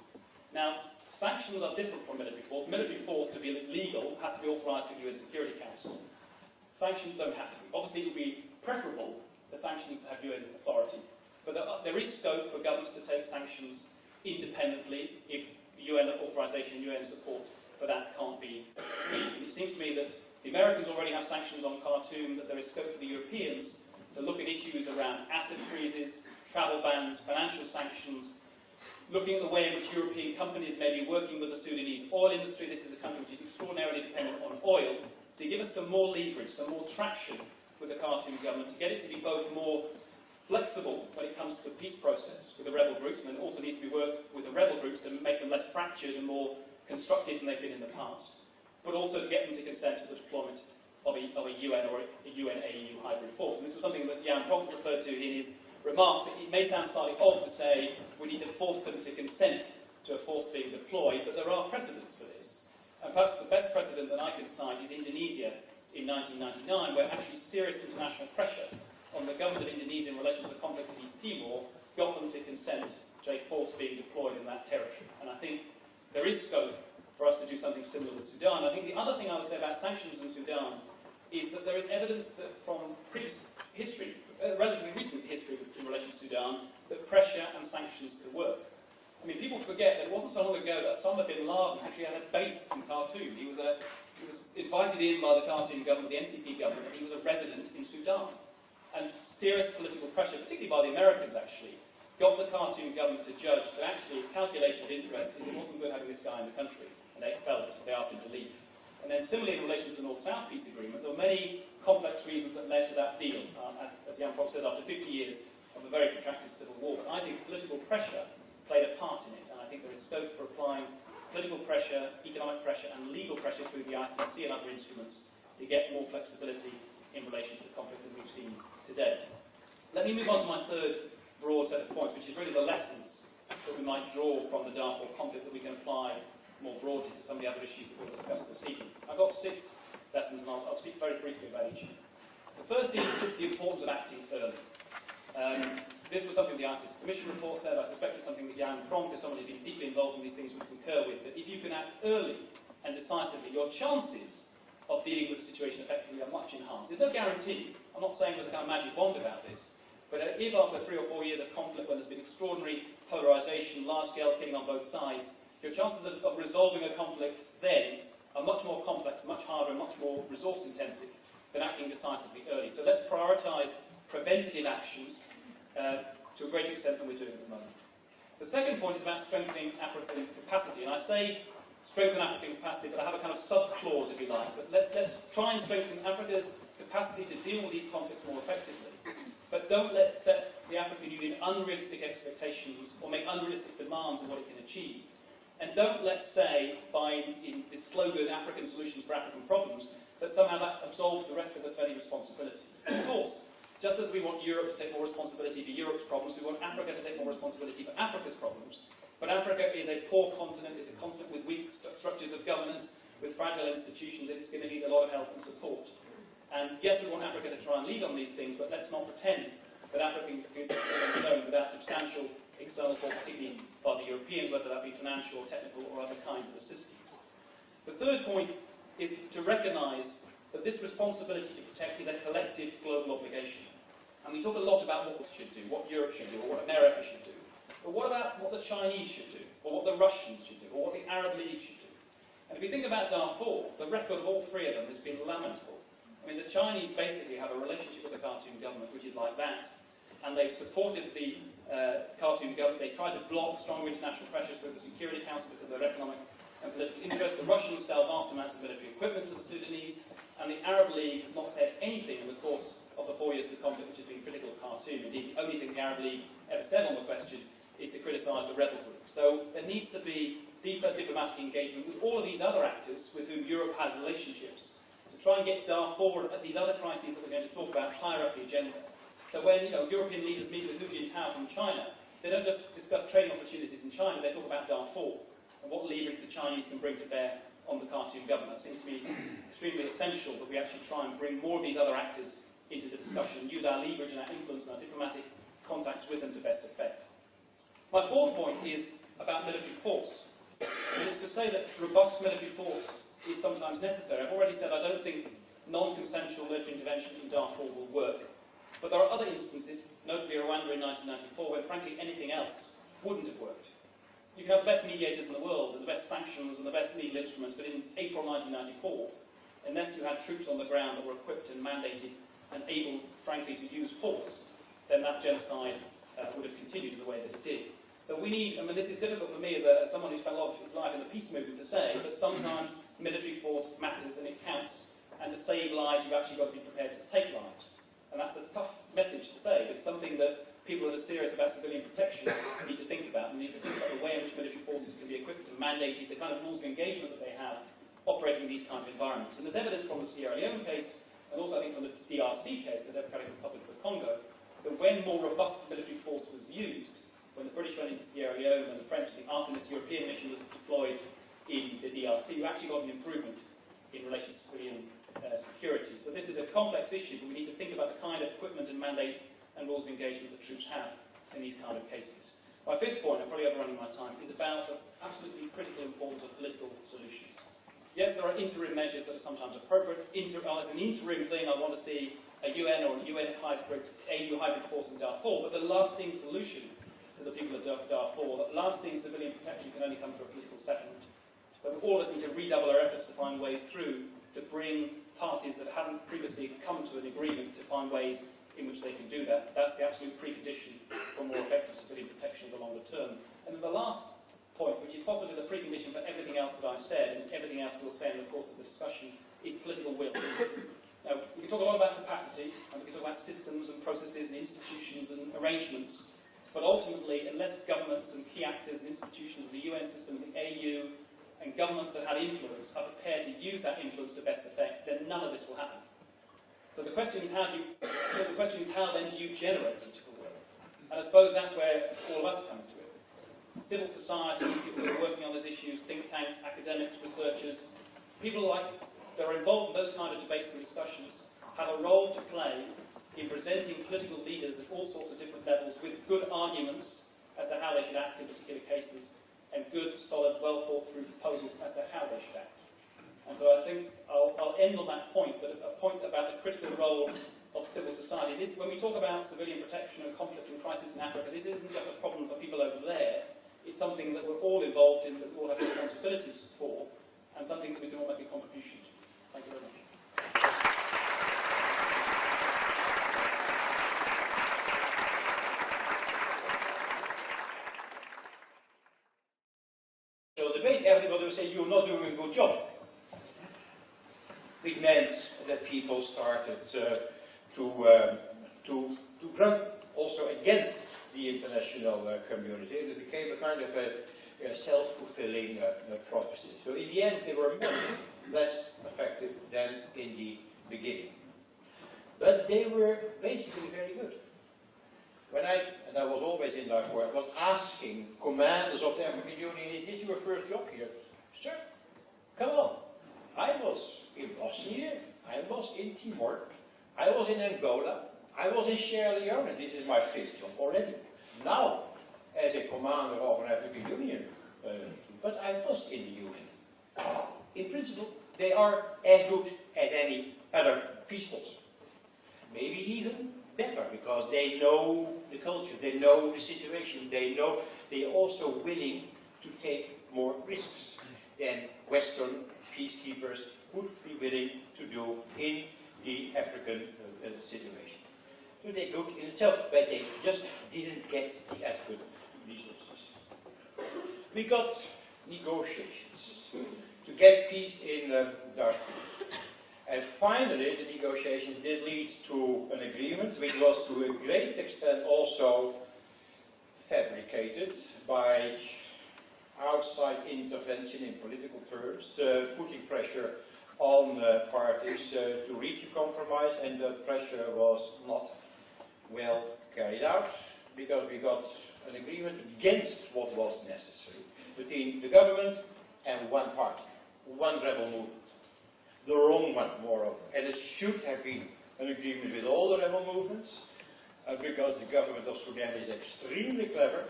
Now, sanctions are different from military force. Military force, to be legal, has to be authorised by the UN Security Council. Sanctions don't have to be. Obviously, it would be preferable for sanctions to have UN authority, but there is scope for governments to take sanctions independently if UN authorisation, UN support for that can't be achieved. And it seems to me that the Americans already have sanctions on Khartoum, that there is scope for the Europeans to look at issues around asset freezes, travel bans, financial sanctions, looking at the way in which European companies may be working with the Sudanese oil industry. This is a country which is extraordinarily dependent on oil, to give us some more leverage, some more traction with the Khartoum government, to get it to be both more flexible when it comes to the peace process with the rebel groups, and then also needs to be work with the rebel groups to make them less fractured and more constructive than they've been in the past, but also to get them to consent to the deployment of a UN or a UN-AU hybrid force. And this was something that Jan Pronk referred to in his remarks. It may sound slightly odd to say we need to force them to consent to a force being deployed, but there are precedents for this. And perhaps the best precedent that I can cite is Indonesia in 1999, where actually serious international pressure on the government of Indonesia in relation to the conflict in East Timor got them to consent to a force being deployed in that territory. And I think there is scope for us to do something similar with Sudan. I think the other thing I would say about sanctions in Sudan is that there is evidence that from previous history, relatively recent history in relation to Sudan, that pressure and sanctions could work. I mean, people forget that it wasn't so long ago that Osama bin Laden actually had a base in Khartoum. He was invited in by the Khartoum government, the NCP government, and he was a resident in Sudan. And serious political pressure, particularly by the Americans actually, got the Khartoum government to judge that actually its calculation of interest is it wasn't good having this guy in the country, and they expelled him, they asked him to leave. And then similarly in relation to the North-South peace agreement, there were many complex reasons that led to that deal, as Jan Pronk says, after 50 years of a very protracted civil war. But I think political pressure played a part in it, and I think there is scope for applying political pressure, economic pressure, and legal pressure through the ICC and other instruments to get more flexibility in relation to the conflict that we've seen to date. Let me move on to my third broad set of points, which is really the lessons that we might draw from the Darfur conflict that we can apply more broadly to some of the other issues that we'll discuss this evening. I've got 6 lessons, and I'll speak very briefly about each. The first is the importance of acting early. This was something the ISIS Commission report said. I suspect it's something that Jan Pronk, as someone who's been deeply involved in these things, would concur with, that if you can act early and decisively, your chances of dealing with the situation effectively are much enhanced. There's no guarantee. I'm not saying there's a kind of magic wand about this, but if after 3 or 4 years of conflict, when there's been extraordinary polarisation, large-scale killing on both sides, your chances of resolving a conflict then are much more complex, much harder, and much more resource-intensive than acting decisively early. So let's prioritise preventative actions to a greater extent than we're doing at the moment. The second point is about strengthening African capacity, and I say strengthen African capacity, but I have a kind of sub-clause, if you like. But let's try and strengthen Africa's capacity to deal with these conflicts more effectively. But don't let's set the African Union unrealistic expectations or make unrealistic demands on what it can achieve. And don't let's say, in this slogan, African solutions for African problems, that somehow that absolves the rest of us of any responsibility. Of course, just as we want Europe to take more responsibility for Europe's problems, we want Africa to take more responsibility for Africa's problems. But Africa is a poor continent, it's a continent with weak structures of governance, with fragile institutions, and it's going to need a lot of help and support. And yes, we want Africa to try and lead on these things, but let's not pretend that Africa can do it on its own without substantial external support, particularly by the Europeans, whether that be financial, or technical, or other kinds of assistance. The third point is to recognise that this responsibility to protect is a collective global obligation. And we talk a lot about what we should do, what Europe should do, or what America should do. But what about what the Chinese should do, or what the Russians should do, or what the Arab League should do? And if we think about Darfur, the record of all 3 of them has been lamentable. I mean, the Chinese basically have a relationship with the Khartoum government which is like that, and they've supported the Khartoum government. They tried to block stronger international pressures with the Security Council because of their economic and political interests. The Russians sell vast amounts of military equipment to the Sudanese, and the Arab League has not said anything in the course of the 4 years of the conflict which has been critical of Khartoum. Indeed, the only thing the Arab League ever says on the question is to criticise the rebel group. So there needs to be deeper diplomatic engagement with all of these other actors with whom Europe has relationships to try and get Darfur and these other crises that we're going to talk about higher up the agenda. So when European leaders meet with Hu Jintao from China, they don't just discuss trading opportunities in China, they talk about Darfur and what leverage the Chinese can bring to bear on the Khartoum government. It seems to be extremely essential that we actually try and bring more of these other actors into the discussion and use our leverage and our influence and our diplomatic contacts with them to best effect. My fourth point is about military force. And it's to say that robust military force is sometimes necessary. I've already said I don't think non-consensual military intervention in Darfur will work. But there are other instances, notably Rwanda in 1994, where frankly anything else wouldn't have worked. You can have the best mediators in the world, and the best sanctions and the best legal instruments, but in April 1994, unless you had troops on the ground that were equipped and mandated and able, frankly, to use force, then that genocide would have continued in the way that it did. So we need, I mean, this is difficult for me as someone who spent a lot of his life in the peace movement to say, but sometimes military force matters and it counts. And to save lives, you've actually got to be prepared to take lives. And that's a tough message to say, but it's something that people that are serious about civilian protection need to think about. And need to think about the way in which military forces can be equipped and mandated, the kind of rules of engagement that they have operating in these kind of environments. And there's evidence from the Sierra Leone case, and also I think from the DRC case, the Democratic Republic of the Congo, that when more robust military force was used, when the British went into Sierra Leone and the French, the Artemis European mission was deployed in the DRC, you actually got an improvement in relation to civilian security. So this is a complex issue, but we need to think about the kind of equipment and mandate and rules of engagement that troops have in these kind of cases. My fifth point, I'm probably overrunning my time, is about the absolutely critical importance of political solutions. Yes, there are interim measures that are sometimes appropriate. As an interim thing, I want to see a UN or a UN hybrid, AU hybrid force in Darfur, but the lasting solution to the people of Darfur, that lasting civilian protection can only come through a political settlement. So all of us need to redouble our efforts to find ways through to bring parties that haven't previously come to an agreement to find ways in which they can do that. That's the absolute precondition for more effective civilian protection in the longer term. And then the last point, which is possibly the precondition for everything else that I've said, and everything else we'll say in the course of the discussion, is political will. Now, we can talk a lot about capacity, and we can talk about systems and processes and institutions and arrangements, but ultimately, unless governments and key actors and institutions of the UN system, the AU, and governments that have influence are prepared to use that influence to best effect, then none of this will happen. So the question is how then do you generate political will? And I suppose that's where all of us come into it. civil society, people who are working on those issues, think tanks, academics, researchers, people like that are involved in those kind of debates and discussions have a role to play in presenting political leaders at all sorts of different levels with good arguments as to how they should act in particular cases and good, solid, well thought through proposals as to how they should act. And so I think I'll end on that point, but a point about the critical role of civil society. This, when we talk about civilian protection and conflict and crisis in Africa, this isn't just a problem for people over there. It's something that we're all involved in, that we all have responsibilities for, and something that we can all make a contribution to. Thank you very much. So debate, everybody will say you're not doing a good job. It meant that people started to run also against the international community. It became a kind of a self-fulfilling prophecy. So in the end, they were much less effective than in the beginning. But they were basically very good. And I was always in Darfur, I was asking commanders of the African Union, is this your first job here? Sir, come on. I was in Bosnia, I was in Timor, I was in Angola, I was in Sierra Leone, and this is my 5th job already. Now, as a commander of an African Union, but I was in the UN. In principle, they are as good as any other peace force. Maybe even better, because they know the culture, they know the situation, they are also willing to take more risks than Western peacekeepers would be willing to do in the African situation. So they're good in itself, but they just didn't get the adequate resources. We got negotiations to get peace in Darfur. And finally, the negotiations did lead to an agreement, which was to a great extent also fabricated by outside intervention in political terms, putting pressure on parties to reach a compromise, and the pressure was not well carried out, because we got an agreement against what was necessary between the government and one party, one rebel movement. The wrong one, moreover. And it should have been an agreement with all the rebel movements, because the government of Sudan is extremely clever.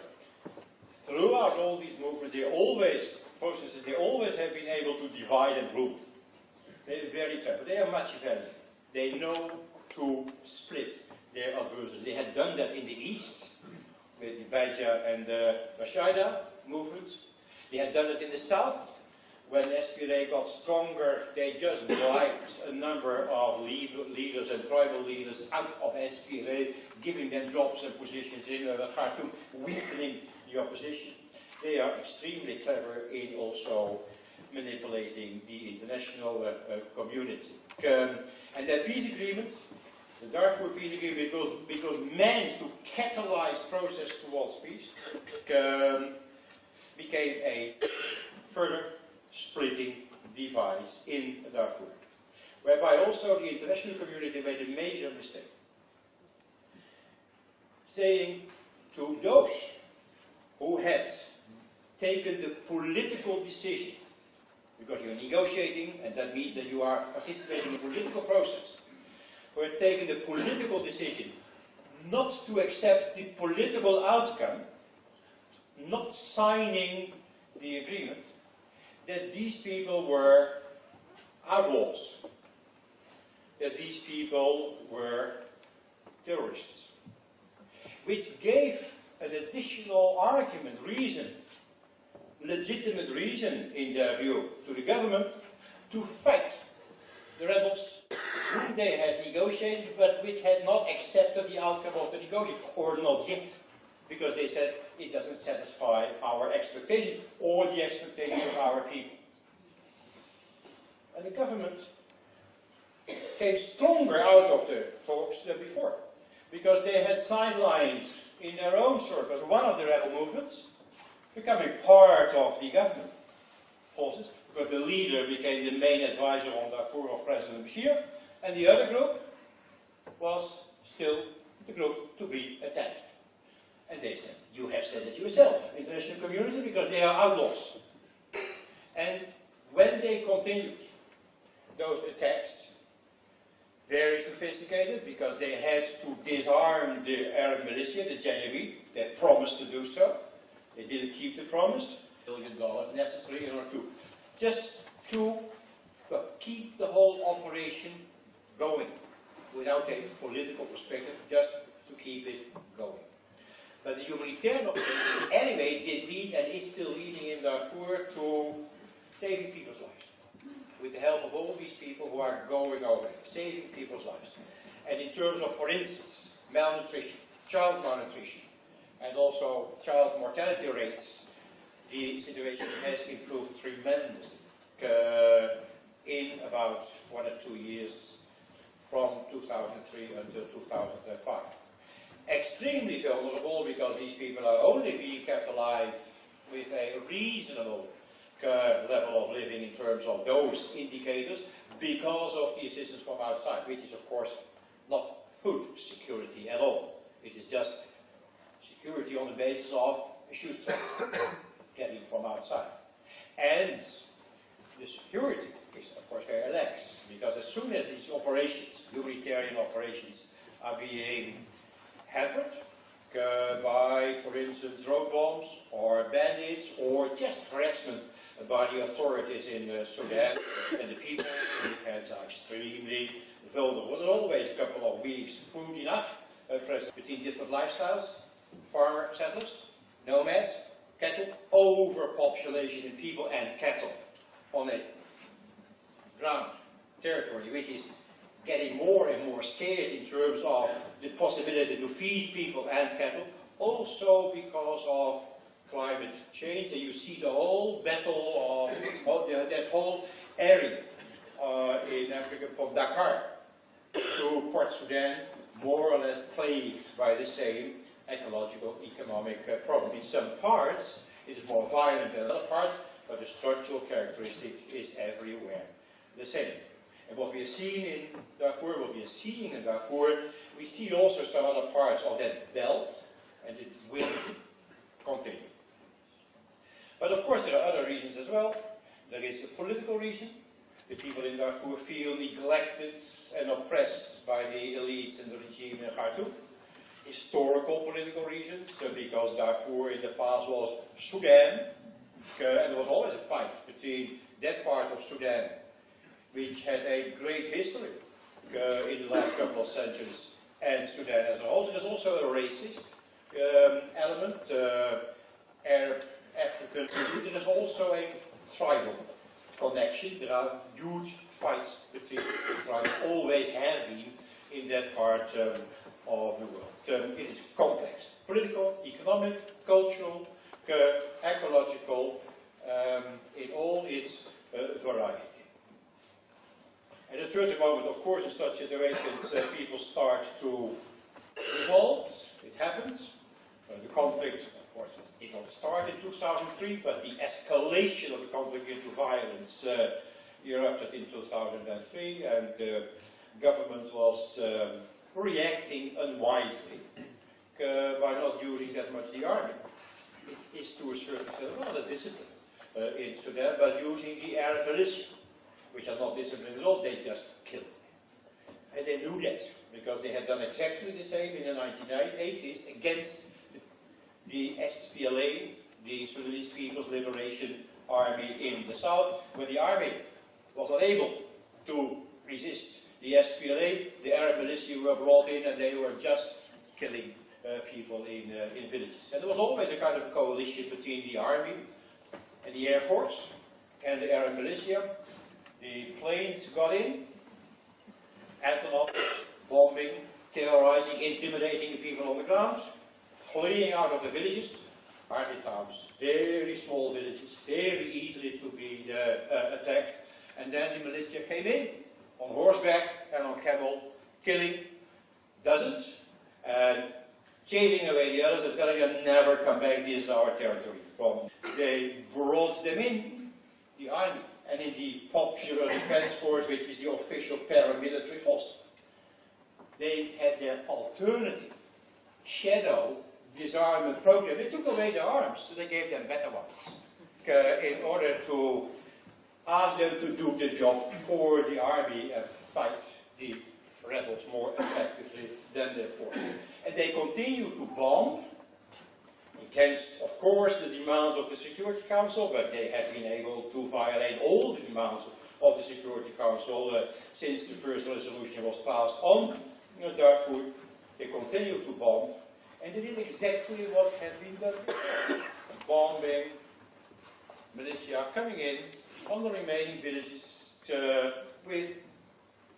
Throughout all these movements, they always have been able to divide and rule. They're very clever. They are Machiavellian. They know to split their adversaries. They had done that in the east with the Baja and the Bashida movements. They had done it in the south. When SPLA got stronger, they just wiped a number of leaders and tribal leaders out of SPLA, giving them jobs and positions in Khartoum, weakening the opposition. They are extremely clever in also manipulating the international community. And that peace agreement, the Darfur peace agreement, because meant to catalyze process towards peace, became a further splitting device in Darfur, whereby also the international community made a major mistake, saying to those who had taken the political decision, because you're negotiating, and that means that you are participating in a political process, who had taken the political decision not to accept the political outcome, not signing the agreement, that these people were outlaws, that these people were terrorists, which gave an additional argument, reason, legitimate reason in their view to the government to fight the rebels whom they had negotiated but which had not accepted the outcome of the negotiation, or not yet, because they said it doesn't satisfy our expectation or the expectation of our people. And the government came stronger out of the talks than before, because they had sidelined in their own circles one of the rebel movements, becoming part of the government forces, because the leader became the main advisor on Darfur of President Bashir, and the other group was still the group to be attacked. And they said, you have said it yourself, international community, because they are outlaws. And when they continued those attacks, very sophisticated, because they had to disarm the Arab militia, the Janjaweed. They promised to do so. They didn't keep the promise. $1 billion necessary in order to just to keep the whole operation going without a political perspective, just to keep it going. But the humanitarian operation anyway did lead and is still leading in Darfur to saving people's lives. With the help of all these people who are going over it, saving people's lives. And in terms of, for instance, malnutrition, child malnutrition, and also child mortality rates, the situation has improved tremendously in about 1 or 2 years from 2003 until 2005. Extremely vulnerable because these people are only being kept alive with a reasonable level of living in terms of those indicators because of the assistance from outside, which is of course not food security at all. It is just security on the basis of a shoe strap getting from outside. And the security is of course very lax, because as soon as these operations, humanitarian operations, are being hampered by, for instance, road bombs or bandits or just harassment by the authorities in Sudan, and the people are extremely vulnerable. There's always a couple of weeks food enough present between different lifestyles, farmer settlers, nomads, cattle, overpopulation in people and cattle on a ground territory which is getting more and more scarce in terms of the possibility to feed people and cattle, also because of climate change. And you see the whole battle of that whole area in Africa, from Dakar to Port Sudan, more or less plagued by the same ecological, economic problem. In some parts it is more violent than other parts, but the structural characteristic is everywhere the same. And what we are seeing in Darfur, we see also some other parts of that belt, and it will continue. But of course there are other reasons as well. There is the political reason. The people in Darfur feel neglected and oppressed by the elites and the regime in Khartoum. Historical political reasons, because Darfur in the past was Sudan, and there was always a fight between that part of Sudan, which had a great history in the last couple of centuries, and Sudan as a whole. There's also a racist element, Arab, African. There's also a tribal connection. There are huge fights between the tribes, always have been in that part of the world. It is complex. Political, economic, cultural, ecological, in all its variety. At a certain moment, of course, in such situations, people start to revolt. It happens. The conflict, of course, did not start in 2003, but the escalation of the conflict into violence erupted in 2003, and the government was reacting unwisely by not using that much the army. It is to a certain extent rather disciplined in Sudan, but using the Arab militia, which are not disciplined at all, they just kill. And they knew that, because they had done exactly the same in the 1980s against the SPLA, the Sudanese People's Liberation Army in the south. When the army was unable to resist the SPLA, the Arab militia were brought in and they were just killing people in villages. And there was always a kind of coalition between the army and the air force and the Arab militia. The planes got in, antenna, bombing, terrorizing, intimidating the people on the ground, fleeing out of the villages, hardly towns, very small villages, very easily to be attacked. And then the militia came in, on horseback and on camel, killing dozens, and chasing away the others and telling them, never come back, this is our territory. They brought them in, the army, and in the Popular Defense Force, which is the official paramilitary force. They had their alternative, shadow disarmament program, they took away their arms, so they gave them better ones, in order to ask them to do the job for the army and fight the rebels more effectively than before. And they continue to bomb against, of course, the demands of the Security Council, but they have been able to violate all the demands of the Security Council since the first resolution was passed on Darfur. They continue to bomb, and they did exactly what had been done before. Bombing, militia coming in on the remaining villages with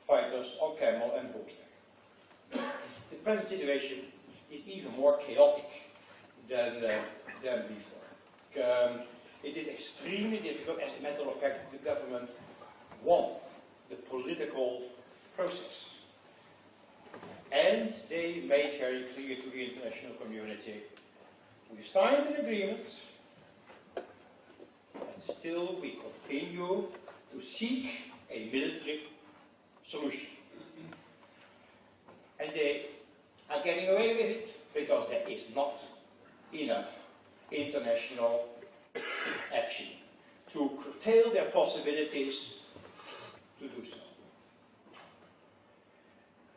fighters on camel and horseback. The present situation is even more chaotic than before. It is extremely difficult. As a matter of fact, the government won the political process. And they made very clear to the international community, we signed an agreement, but still we continue to seek a military solution. And they are getting away with it because there is not enough international action to curtail their possibilities to do so.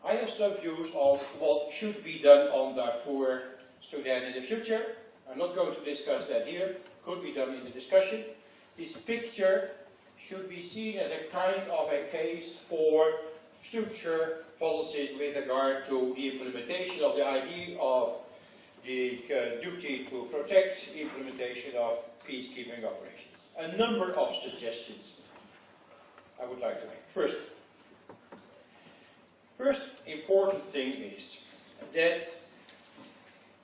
I have some views on what should be done on Darfur, Sudan in the future. I'm not going to discuss that here. Could be done in the discussion. This picture should be seen as a kind of a case for future policies with regard to the implementation of the idea of the duty to protect, the implementation of peacekeeping operations. A number of suggestions I would like to make. First important thing is that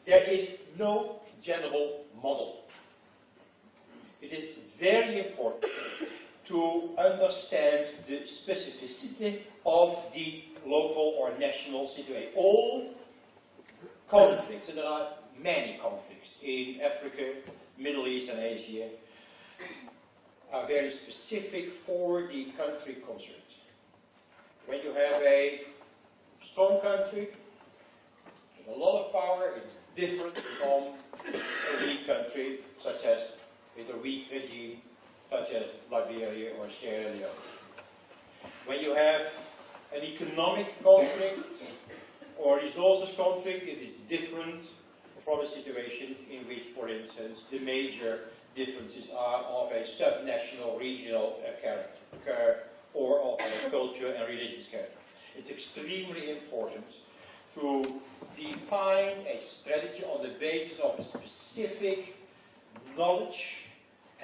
there is no general model. It is very important to understand the specificity of the local or national situation. All conflicts, and there are many conflicts in Africa, Middle East and Asia, are very specific for the country concerned. When you have a strong country with a lot of power, it's different from a weak country, such as with a weak regime, such as Liberia or Sierra Leone. When you have an economic conflict or resources conflict, it is different from a situation in which, for instance, the major differences are of a subnational, regional character, or of a culture and religious character. It's extremely important to define a strategy on the basis of a specific knowledge,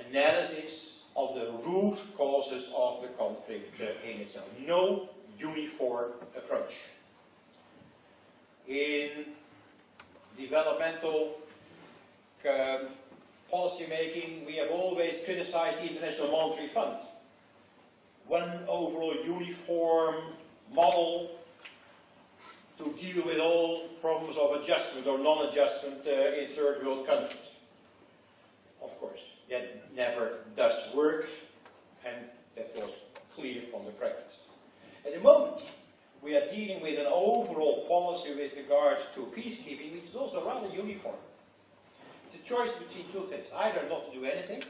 analysis of the root causes of the conflict in itself. No uniform approach. In developmental policy making, we have always criticized the International Monetary Fund. One overall uniform model to deal with all problems of adjustment or non-adjustment in third world countries. Of course, that never does work, and that was clear from the practice. At the moment, we are dealing with an overall policy with regards to peacekeeping, which is also rather uniform. It's a choice between two things. Either not to do anything,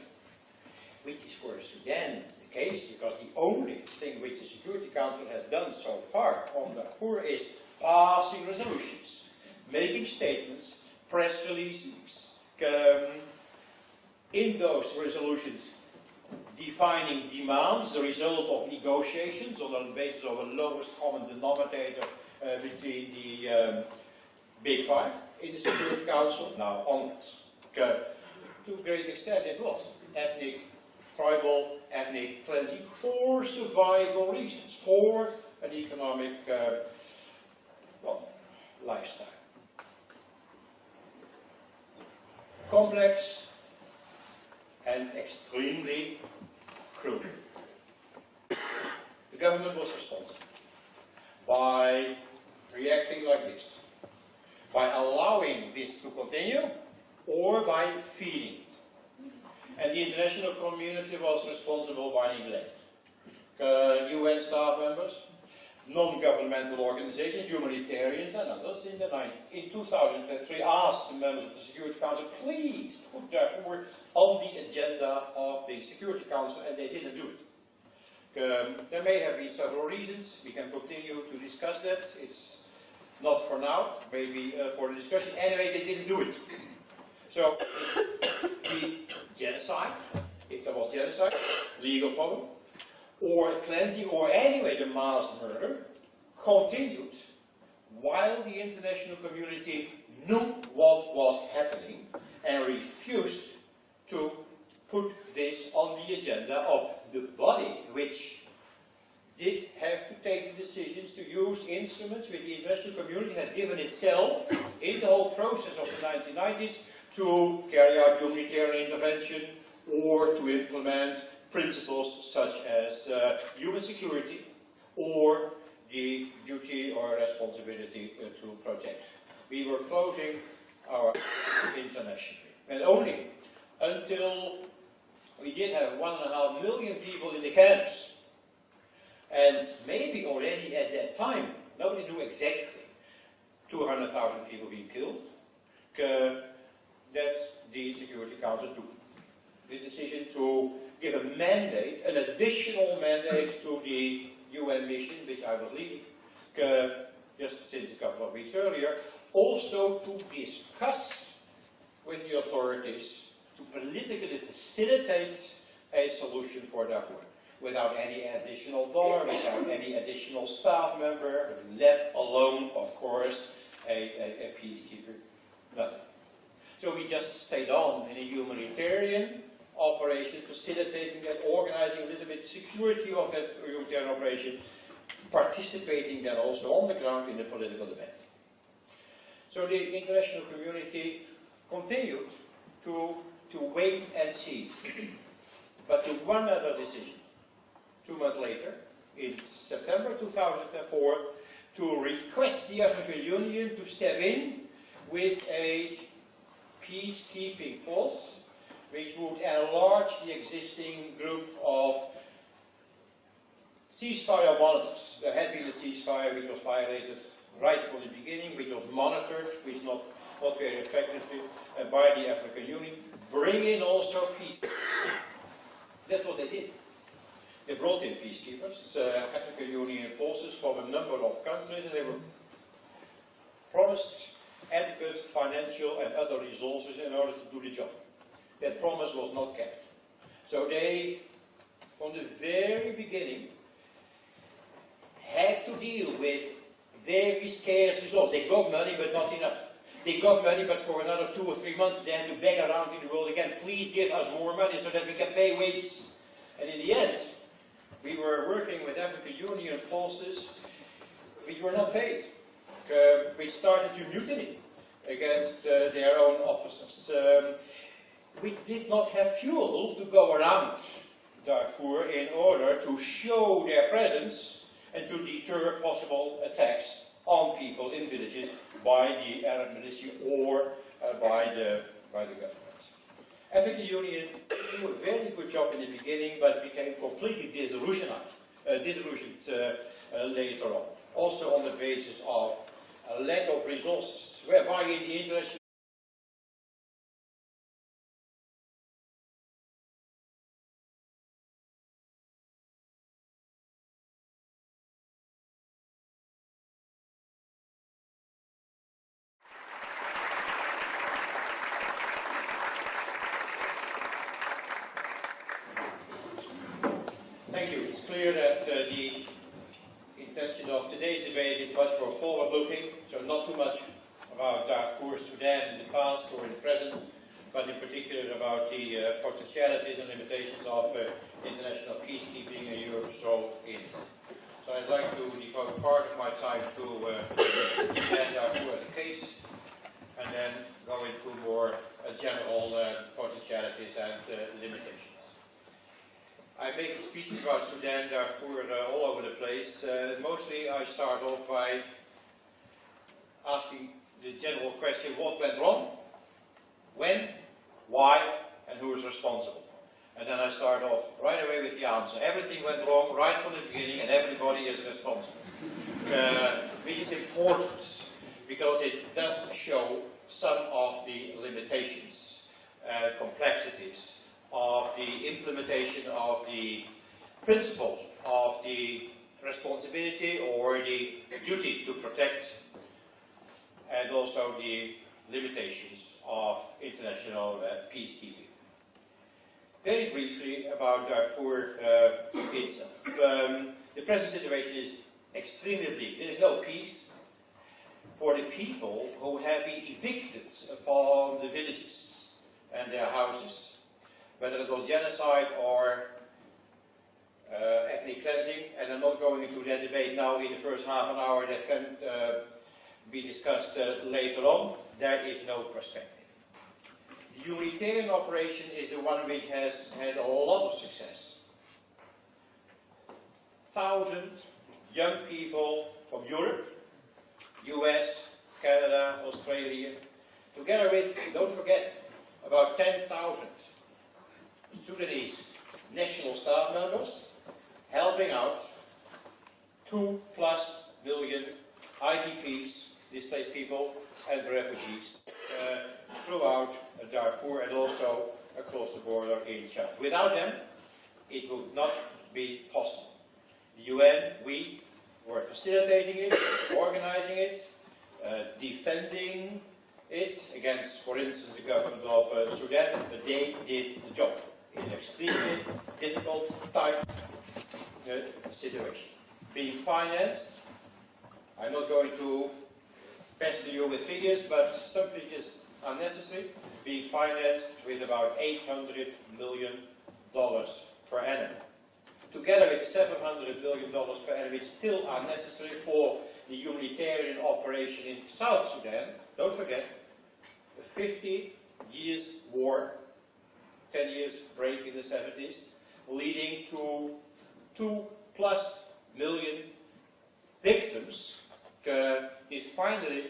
which is for Sudan the case, because the only thing which the Security Council has done so far on Darfur is passing resolutions, making statements, press releases, in those resolutions defining demands, the result of negotiations on the basis of a lowest common denominator between the Big Five in the Security Council. Now, onwards. To a great extent it was ethnic, tribal, ethnic cleansing for survival reasons, for an economic lifestyle. Complex and extremely cruel. The government was responsible by reacting like this, by allowing this to continue or by feeding it. And the international community was responsible by neglect. UN staff members, non-governmental organizations, humanitarians and others in 2003 asked the members of the Security Council, please put Darfur on the agenda of the Security Council, and they didn't do it. There may have been several reasons. We can continue to discuss that. It's not for now, maybe for the discussion. Anyway, they didn't do it. So, the genocide, if there was genocide, legal problem, or cleansing, or anyway the mass murder, continued while the international community knew what was happening and refused to put this on the agenda of the body, which did have to take the decisions to use instruments which the international community had given itself in the whole process of the 1990s to carry out humanitarian intervention or to implement principles such as human security or the duty or responsibility to protect. We were closing our internationally. And only until we did have 1.5 million people in the camps, and maybe already at that time, nobody knew exactly, 200,000 people being killed, that the Security Council took the decision to give a mandate, an additional mandate to the UN mission, which I was leading, just since a couple of weeks earlier, also to discuss with the authorities to politically facilitate a solution for Darfur, without any additional dollar, without any additional staff member, let alone, of course, a peacekeeper, nothing. So we just stayed on in a humanitarian operation, facilitating that, organizing a little bit the security of that humanitarian operation, participating then also on the ground in the political debate. So the international community continued to wait and see. But to one other decision, 2 months later, in September 2004, to request the African Union to step in with a peacekeeping force which would enlarge the existing group of ceasefire monitors. There had been a ceasefire which was violated right from the beginning, which was monitored, which not very effectively by the African Union. Bring in also peacekeepers. That's what they did. They brought in peacekeepers, African Union forces from a number of countries, and they were promised adequate financial and other resources in order to do the job. That promise was not kept. So they, from the very beginning, had to deal with very scarce resources. They got money, but not enough. They got money, but for another 2 or 3 months they had to beg around in the world again, please give us more money so that we can pay wages. And in the end, we were working with African Union forces which were not paid, which started to mutiny against their own officers. We did not have fuel to go around Darfur in order to show their presence and to deter possible attacks on people in villages by the Arab militia or by the government. African Union did a very good job in the beginning, but became completely disillusioned later on. Also on the basis of a lack of resources, whereby in the international Thank you. It's clear that the intention of today's debate is much more forward-looking, so not too much about Darfur, Sudan in the past or in the present, but in particular about the potentialities and limitations of international peacekeeping and Europe's role in it. So I'd like to devote part of my time to Sudan, Darfur as a case, and then go into more general potentialities and limitations. I make speeches about Sudan, Darfur all over the place. Mostly I start off by asking the general question, what went wrong? When? Why? And who is responsible? And then I start off right away with the answer. Everything went wrong right from the beginning and everybody is responsible. Which is important because it does show some of the limitations, complexities of the implementation of the principle of the responsibility or the duty to protect, and also the limitations of international peacekeeping. Very briefly about Darfur itself. The present situation is extremely bleak. There is no peace for the people who have been evicted from the villages and their houses, whether it was genocide or ethnic cleansing, and I'm not going into that debate now in the first half an hour. That can be discussed later on. There is no perspective. The humanitarian operation is the one which has had a lot of success. Thousands young people from Europe, US, Canada, Australia, together with, don't forget, about 10,000 Sudanese national staff members, helping out 2+ million IDPs, displaced people, and refugees throughout Darfur and also across the border in Chad. Without them, it would not be possible. The UN, we were facilitating it, organizing it, defending it against, for instance, the government of Sudan, but they did the job in an extremely difficult, tight situation. Being financed, I'm not going to pester you with figures, but some figures are necessary. Being financed with about $800 million per annum. Together with $700 million per annum, which still are necessary for the humanitarian operation in South Sudan. Don't forget, a 50 years war, 10 years break in the 70s, leading to 2+ million victims, it finally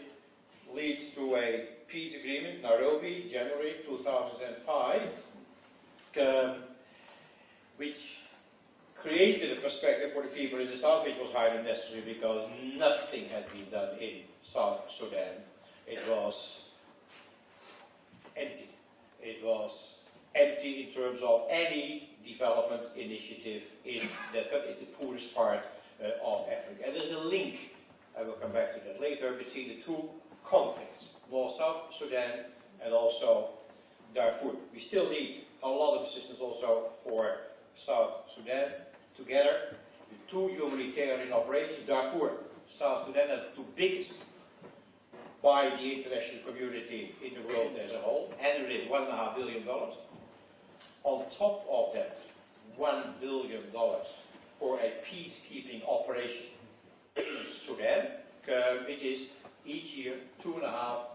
leads to a peace agreement, Nairobi, January 2005, which created a perspective for the people in the south, which was highly necessary because nothing had been done in South Sudan. It was empty. It was empty in terms of any development initiative in that country. It's the poorest part of Africa. And there's a link, I will come back to that later, between the two conflicts, North-South Sudan and also Darfur. We still need a lot of assistance also for South Sudan. Together, the two humanitarian operations, Darfur, South Sudan, are the two biggest by the international community in the world as a whole, annually $1.5 billion. On top of that, $1 billion for a peacekeeping operation in Sudan, which is each year $2.5 billion.